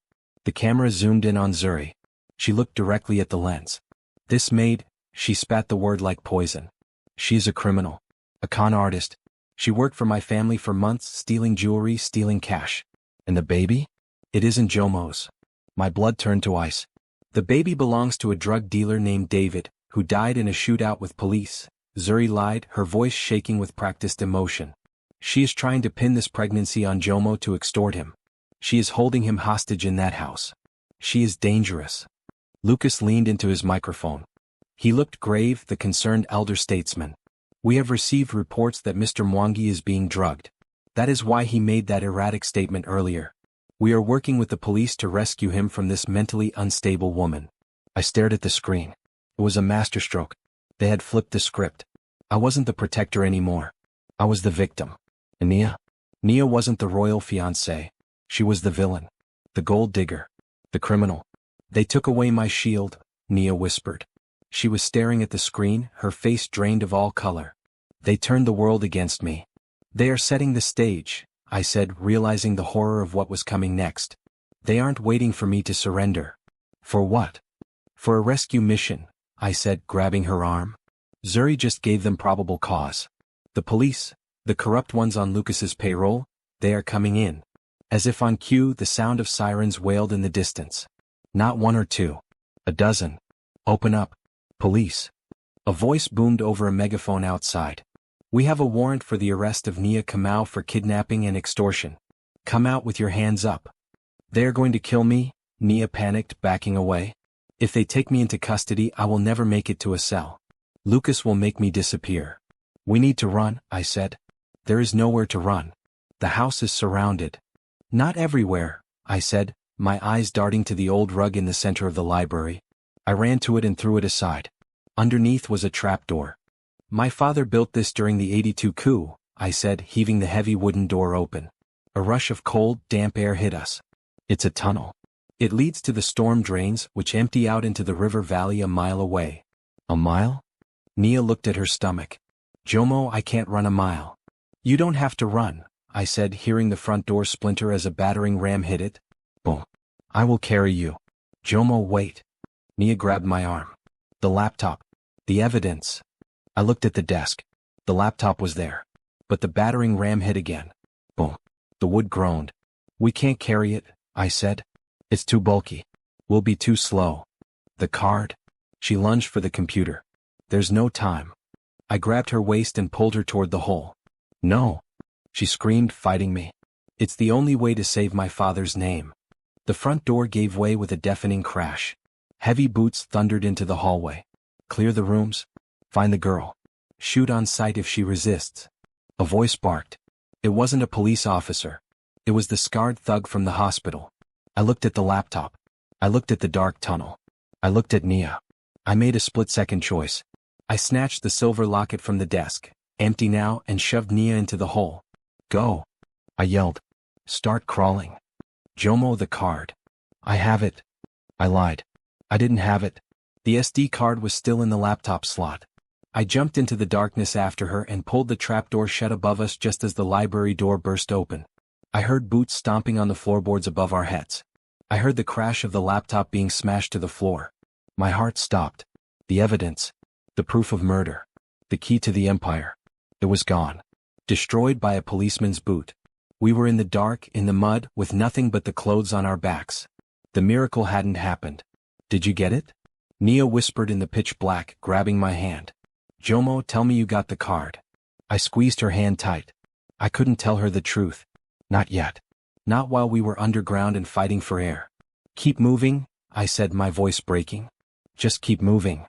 The camera zoomed in on Zuri. She looked directly at the lens. This Maid, she spat the word like poison. She is a criminal. A con artist. She worked for my family for months, stealing jewelry, stealing cash. And the baby? It isn't Jomo's. My blood turned to ice. The baby belongs to a drug dealer named David, who died in a shootout with police. Zuri lied, her voice shaking with practiced emotion. She is trying to pin this pregnancy on Jomo to extort him. She is holding him hostage in that house. She is dangerous. Lucas leaned into his microphone. He looked grave, the concerned elder statesman. We have received reports that Mr. Mwangi is being drugged. That is why he made that erratic statement earlier. We are working with the police to rescue him from this mentally unstable woman. I stared at the screen. It was a masterstroke. They had flipped the script. I wasn't the protector anymore. I was the victim. And Nia? Nia wasn't the royal fiancée. She was the villain. The gold digger. The criminal. They took away my shield, Nia whispered. She was staring at the screen, her face drained of all color. They turned the world against me. They are setting the stage, I said, realizing the horror of what was coming next. They aren't waiting for me to surrender. For what? For a rescue mission, I said, grabbing her arm. Zuri just gave them probable cause. The police, the corrupt ones on Lucas's payroll, they are coming in. As if on cue, the sound of sirens wailed in the distance. Not one or two. A dozen. Open up. Police. A voice boomed over a megaphone outside. We have a warrant for the arrest of Nia Kamau for kidnapping and extortion. Come out with your hands up. They are going to kill me, Nia panicked, backing away. If they take me into custody, I will never make it to a cell. Lucas will make me disappear. We need to run, I said. There is nowhere to run. The house is surrounded. Not everywhere, I said, my eyes darting to the old rug in the center of the library. I ran to it and threw it aside. Underneath was a trapdoor. My father built this during the '82 coup, I said, heaving the heavy wooden door open. A rush of cold, damp air hit us. It's a tunnel. It leads to the storm drains, which empty out into the river valley a mile away. A mile? Nia looked at her stomach. Jomo, I can't run a mile. You don't have to run, I said, hearing the front door splinter as a battering ram hit it. Boom. I will carry you. Jomo, wait. Nia grabbed my arm. The laptop. The evidence. I looked at the desk. The laptop was there. But the battering ram hit again. Boom. The wood groaned. We can't carry it, I said. It's too bulky. We'll be too slow. The card? She lunged for the computer. There's no time. I grabbed her waist and pulled her toward the hole. No. She screamed, fighting me. It's the only way to save my father's name. The front door gave way with a deafening crash. Heavy boots thundered into the hallway. Clear the rooms. Find the girl. Shoot on sight if she resists. A voice barked. It wasn't a police officer. It was the scarred thug from the hospital. I looked at the laptop. I looked at the dark tunnel. I looked at Nia. I made a split-second choice. I snatched the silver locket from the desk, empty now, and shoved Nia into the hole. Go. I yelled. Start crawling. Jomo, the card. I have it. I lied. I didn't have it. The SD card was still in the laptop slot. I jumped into the darkness after her and pulled the trapdoor shut above us just as the library door burst open. I heard boots stomping on the floorboards above our heads. I heard the crash of the laptop being smashed to the floor. My heart stopped. The evidence. The proof of murder. The key to the empire. It was gone. Destroyed by a policeman's boot. We were in the dark, in the mud, with nothing but the clothes on our backs. The miracle hadn't happened. Did you get it? Nia whispered in the pitch black, grabbing my hand. Jomo, tell me you got the card. I squeezed her hand tight. I couldn't tell her the truth. Not yet. Not while we were underground and fighting for air. Keep moving, I said, my voice breaking. Just keep moving.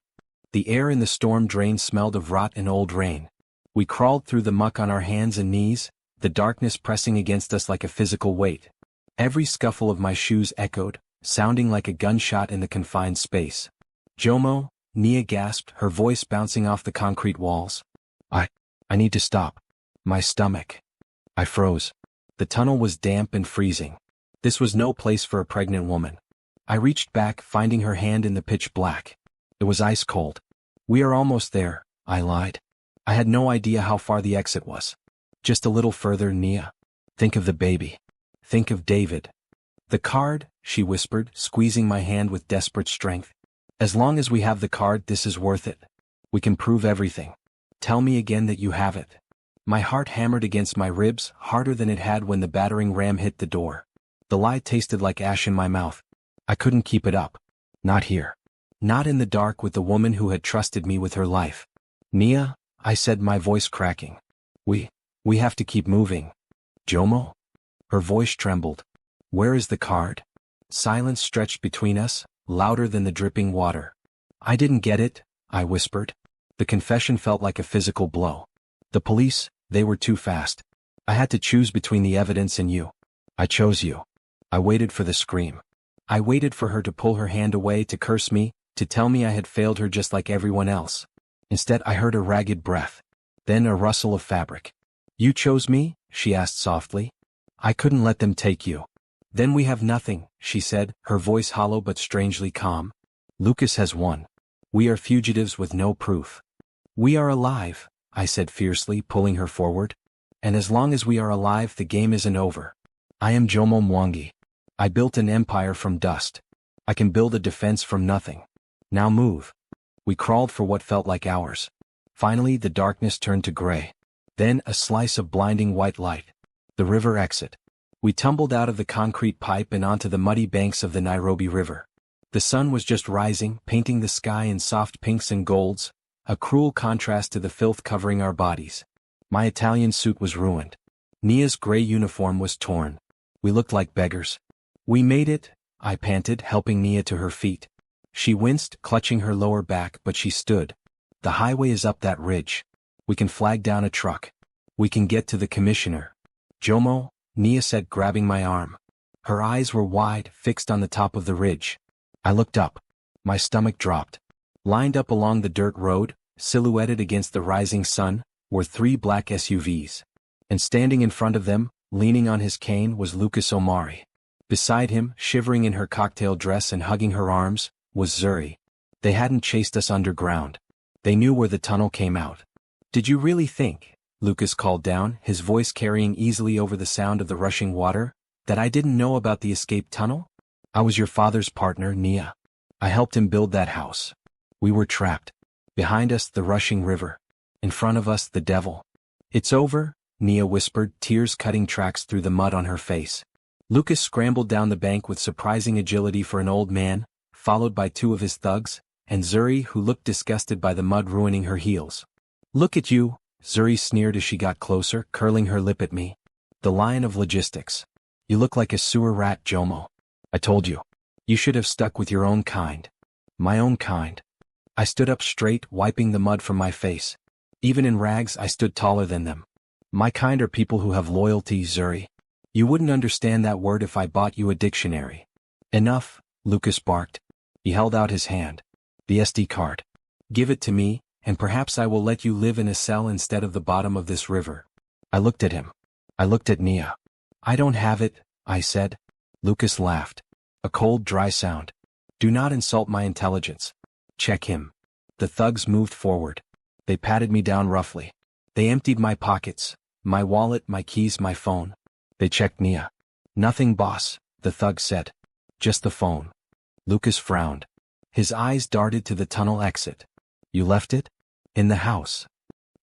The air in the storm drain smelled of rot and old rain. We crawled through the muck on our hands and knees, the darkness pressing against us like a physical weight. Every scuffle of my shoes echoed, sounding like a gunshot in the confined space. Jomo, Nia gasped, her voice bouncing off the concrete walls. I need to stop. My stomach. I froze. The tunnel was damp and freezing. This was no place for a pregnant woman. I reached back, finding her hand in the pitch black. It was ice cold. We are almost there, I lied. I had no idea how far the exit was. Just a little further, Nia. Think of the baby. Think of David. The card, she whispered, squeezing my hand with desperate strength. As long as we have the card, this is worth it. We can prove everything. Tell me again that you have it. My heart hammered against my ribs, harder than it had when the battering ram hit the door. The lie tasted like ash in my mouth. I couldn't keep it up. Not here. Not in the dark with the woman who had trusted me with her life. Nia, I said, my voice cracking. We have to keep moving. Jomo? Her voice trembled. Where is the card? Silence stretched between us, louder than the dripping water. I didn't get it, I whispered. The confession felt like a physical blow. The police, they were too fast. I had to choose between the evidence and you. I chose you. I waited for the scream. I waited for her to pull her hand away, to curse me, to tell me I had failed her just like everyone else. Instead, I heard a ragged breath. Then a rustle of fabric. You chose me? She asked softly. I couldn't let them take you. Then we have nothing, she said, her voice hollow but strangely calm. Lucas has won. We are fugitives with no proof. We are alive, I said fiercely, pulling her forward. And as long as we are alive, the game isn't over. I am Jomo Mwangi. I built an empire from dust. I can build a defense from nothing. Now move. We crawled for what felt like hours. Finally, the darkness turned to gray. Then a slice of blinding white light. The river exit. We tumbled out of the concrete pipe and onto the muddy banks of the Nairobi River. The sun was just rising, painting the sky in soft pinks and golds, a cruel contrast to the filth covering our bodies. My Italian suit was ruined. Nia's gray uniform was torn. We looked like beggars. We made it, I panted, helping Nia to her feet. She winced, clutching her lower back, but she stood. The highway is up that ridge. We can flag down a truck. We can get to the commissioner. Jomo, Nia said, grabbing my arm. Her eyes were wide, fixed on the top of the ridge. I looked up. My stomach dropped. Lined up along the dirt road, silhouetted against the rising sun, were 3 black SUVs. And standing in front of them, leaning on his cane, was Lucas Omari. Beside him, shivering in her cocktail dress and hugging her arms, was Zuri. They hadn't chased us underground. They knew where the tunnel came out. Did you really think, Lucas called down, his voice carrying easily over the sound of the rushing water, that I didn't know about the escape tunnel? I was your father's partner, Nia. I helped him build that house. We were trapped. Behind us, the rushing river. In front of us, the devil. It's over, Nia whispered, tears cutting tracks through the mud on her face. Lucas scrambled down the bank with surprising agility for an old man, followed by 2 of his thugs, and Zuri, who looked disgusted by the mud ruining her heels. Look at you, Zuri sneered as she got closer, curling her lip at me. The lion of logistics. You look like a sewer rat, Jomo. I told you. You should have stuck with your own kind. My own kind. I stood up straight, wiping the mud from my face. Even in rags, I stood taller than them. My kind are people who have loyalty, Zuri. You wouldn't understand that word if I bought you a dictionary. Enough, Lucas barked. He held out his hand. The SD card. Give it to me, and perhaps I will let you live in a cell instead of the bottom of this river. I looked at him. I looked at Nia. I don't have it, I said. Lucas laughed. A cold, dry sound. Do not insult my intelligence. Check him. The thugs moved forward. They patted me down roughly. They emptied my pockets, my wallet, my keys, my phone. They checked Nia. Nothing, boss, the thug said. Just the phone. Lucas frowned. His eyes darted to the tunnel exit. You left it? In the house.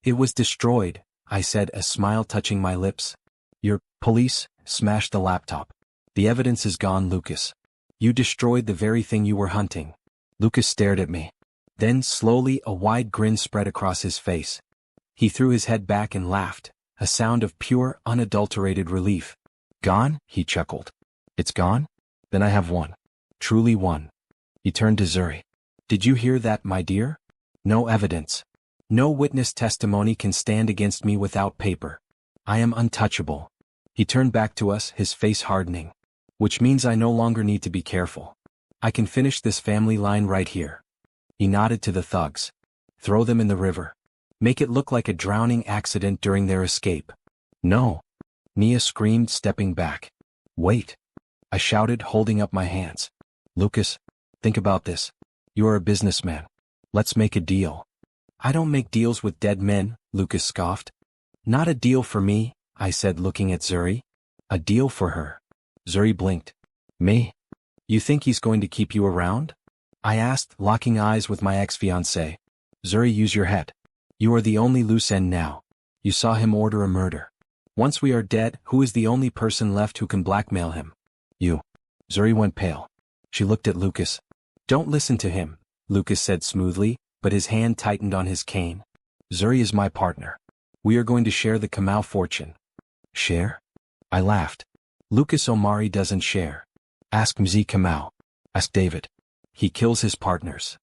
It was destroyed, I said, a smile touching my lips. Your police smashed the laptop. The evidence is gone, Lucas. You destroyed the very thing you were hunting. Lucas stared at me. Then, slowly, a wide grin spread across his face. He threw his head back and laughed, a sound of pure, unadulterated relief. Gone? He chuckled. It's gone? Then I have won. Truly won. He turned to Zuri. Did you hear that, my dear? No evidence. No witness testimony can stand against me without paper. I am untouchable. He turned back to us, his face hardening. Which means I no longer need to be careful. I can finish this family line right here. He nodded to the thugs. Throw them in the river. Make it look like a drowning accident during their escape. No. Nia screamed, stepping back. Wait. I shouted, holding up my hands. Lucas, think about this. You are a businessman. Let's make a deal. I don't make deals with dead men, Lucas scoffed. Not a deal for me, I said, looking at Zuri. A deal for her. Zuri blinked. Me? You think he's going to keep you around? I asked, locking eyes with my ex-fiancée. Zuri, use your head. You are the only loose end now. You saw him order a murder. Once we are dead, who is the only person left who can blackmail him? You. Zuri went pale. She looked at Lucas. Don't listen to him, Lucas said smoothly, but his hand tightened on his cane. Zuri is my partner. We are going to share the Kamau fortune. Share? I laughed. Lucas Omari doesn't share. Ask Mzee Kamau. Ask David. He kills his partners.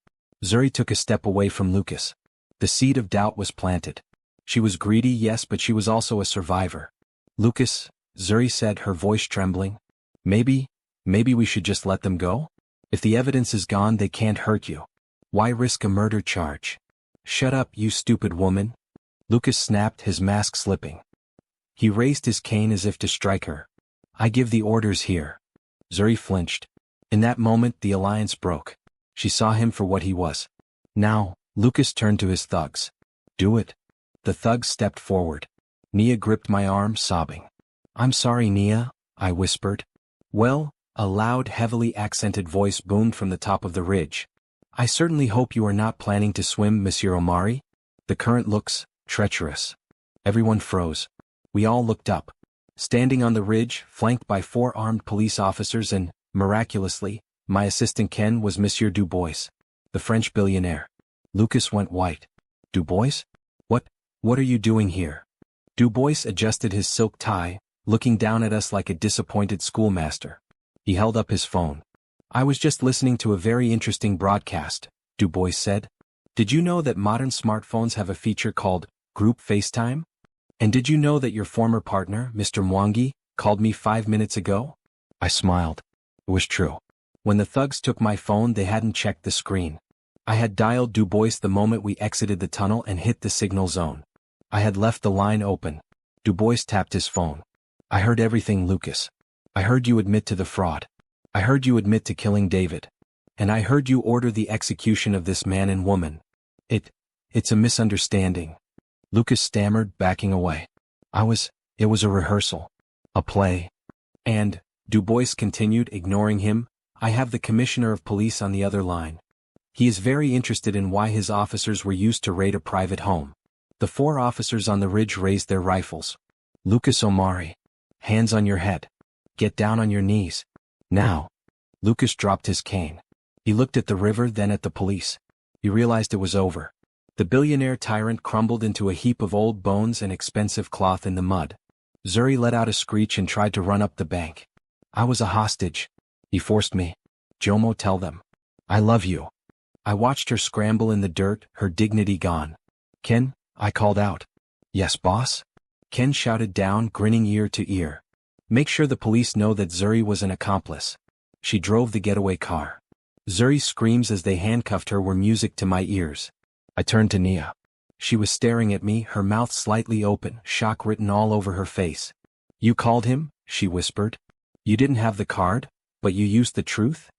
Zuri took a step away from Lucas. The seed of doubt was planted. She was greedy, yes, but she was also a survivor. Lucas, Zuri said, her voice trembling. Maybe we should just let them go? If the evidence is gone, they can't hurt you. Why risk a murder charge? Shut up, you stupid woman. Lucas snapped, his mask slipping. He raised his cane as if to strike her. I give the orders here. Zuri flinched. In that moment, the alliance broke. She saw him for what he was. Now, Lucas turned to his thugs. Do it. The thugs stepped forward. Nia gripped my arm, sobbing. I'm sorry, Nia, I whispered. Well, a loud, heavily accented voice boomed from the top of the ridge. I certainly hope you are not planning to swim, Monsieur Omari. The current looks treacherous. Everyone froze. We all looked up. Standing on the ridge, flanked by 4 armed police officers and, miraculously, my assistant Ken was Monsieur Dubois, the French billionaire. Lucas went white. Dubois? What are you doing here? Dubois adjusted his silk tie, looking down at us like a disappointed schoolmaster. He held up his phone. I was just listening to a very interesting broadcast, Du Bois said. Did you know that modern smartphones have a feature called Group FaceTime? And did you know that your former partner, Mr. Mwangi, called me 5 minutes ago? I smiled. It was true. When the thugs took my phone, they hadn't checked the screen. I had dialed Du Bois the moment we exited the tunnel and hit the signal zone. I had left the line open. Du Bois tapped his phone. I heard everything, Lucas. I heard you admit to the fraud. I heard you admit to killing David. And I heard you order the execution of this man and woman. It's a misunderstanding. Lucas stammered, backing away. It was a rehearsal. A play. And, Du Bois continued, ignoring him, I have the commissioner of police on the other line. He is very interested in why his officers were used to raid a private home. The 4 officers on the ridge raised their rifles. Lucas Omari. Hands on your head. Get down on your knees. Now. Lucas dropped his cane. He looked at the river, then at the police. He realized it was over. The billionaire tyrant crumbled into a heap of old bones and expensive cloth in the mud. Zuri let out a screech and tried to run up the bank. I was a hostage. He forced me. Jomo, tell them. I love you. I watched her scramble in the dirt, her dignity gone. Ken, I called out. Yes, boss? Ken shouted down, grinning ear to ear. Make sure the police know that Zuri was an accomplice. She drove the getaway car. Zuri's screams as they handcuffed her were music to my ears. I turned to Nia. She was staring at me, her mouth slightly open, shock written all over her face. You called him? She whispered. You didn't have the card, but you used the truth?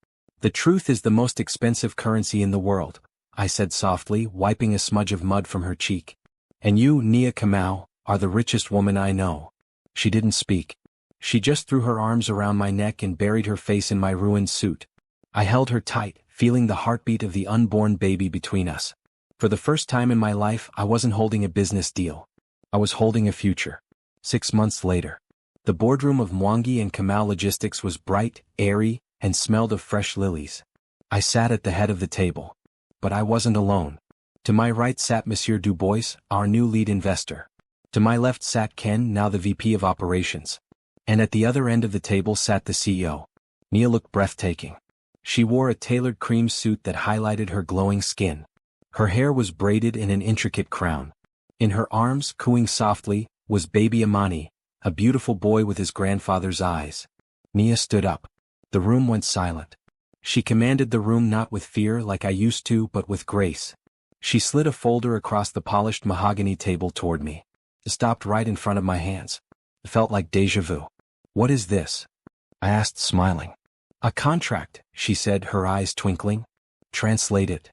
The truth is the most expensive currency in the world, I said softly, wiping a smudge of mud from her cheek. And you, Nia Kamau, are the richest woman I know. She didn't speak. She just threw her arms around my neck and buried her face in my ruined suit. I held her tight, feeling the heartbeat of the unborn baby between us. For the first time in my life, I wasn't holding a business deal. I was holding a future. 6 months later. The boardroom of Mwangi and Kamau Logistics was bright, airy, and smelled of fresh lilies. I sat at the head of the table. But I wasn't alone. To my right sat Monsieur Du Bois, our new lead investor. To my left sat Ken, now the VP of Operations. And at the other end of the table sat the CEO. Nia looked breathtaking. She wore a tailored cream suit that highlighted her glowing skin. Her hair was braided in an intricate crown. In her arms, cooing softly, was baby Amani, a beautiful boy with his grandfather's eyes. Nia stood up. The room went silent. She commanded the room not with fear like I used to, but with grace. She slid a folder across the polished mahogany table toward me. It stopped right in front of my hands. It felt like déjà vu. What is this? I asked, smiling. A contract, she said, her eyes twinkling. Translate it.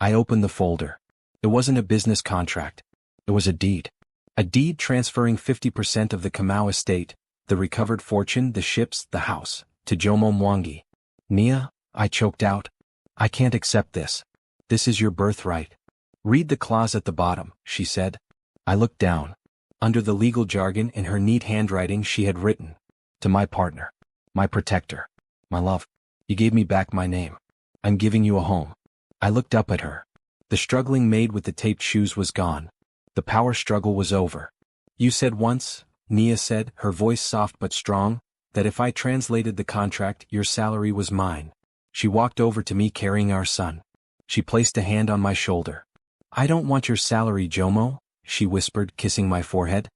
I opened the folder. It wasn't a business contract. It was a deed. A deed transferring 50% of the Kamau estate, the recovered fortune, the ships, the house, to Jomo Mwangi. Nia, I choked out. I can't accept this. This is your birthright. Read the clause at the bottom, she said. I looked down. Under the legal jargon in her neat handwriting she had written, to my partner, my protector, my love, you gave me back my name. I'm giving you a home. I looked up at her. The struggling maid with the taped shoes was gone. The power struggle was over. You said once, Nia said, her voice soft but strong, that if I translated the contract, your salary was mine. She walked over to me carrying our son. She placed a hand on my shoulder. I don't want your salary, Jomo, she whispered, kissing my forehead.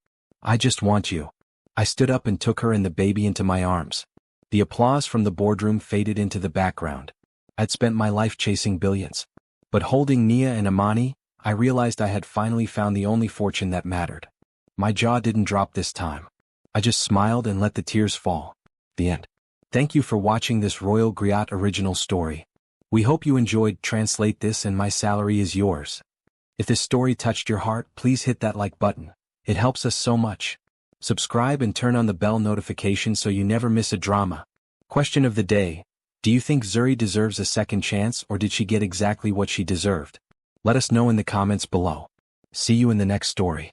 I just want you. I stood up and took her and the baby into my arms. The applause from the boardroom faded into the background. I'd spent my life chasing billions. But holding Nia and Amani, I realized I had finally found the only fortune that mattered. My jaw didn't drop this time. I just smiled and let the tears fall. The end. Thank you for watching this Royal Griot original story. We hope you enjoyed. Translate this and my salary is yours. If this story touched your heart, please hit that like button. It helps us so much. Subscribe and turn on the bell notification so you never miss a drama. Question of the day. Do you think Zuri deserves a second chance, or did she get exactly what she deserved? Let us know in the comments below. See you in the next story.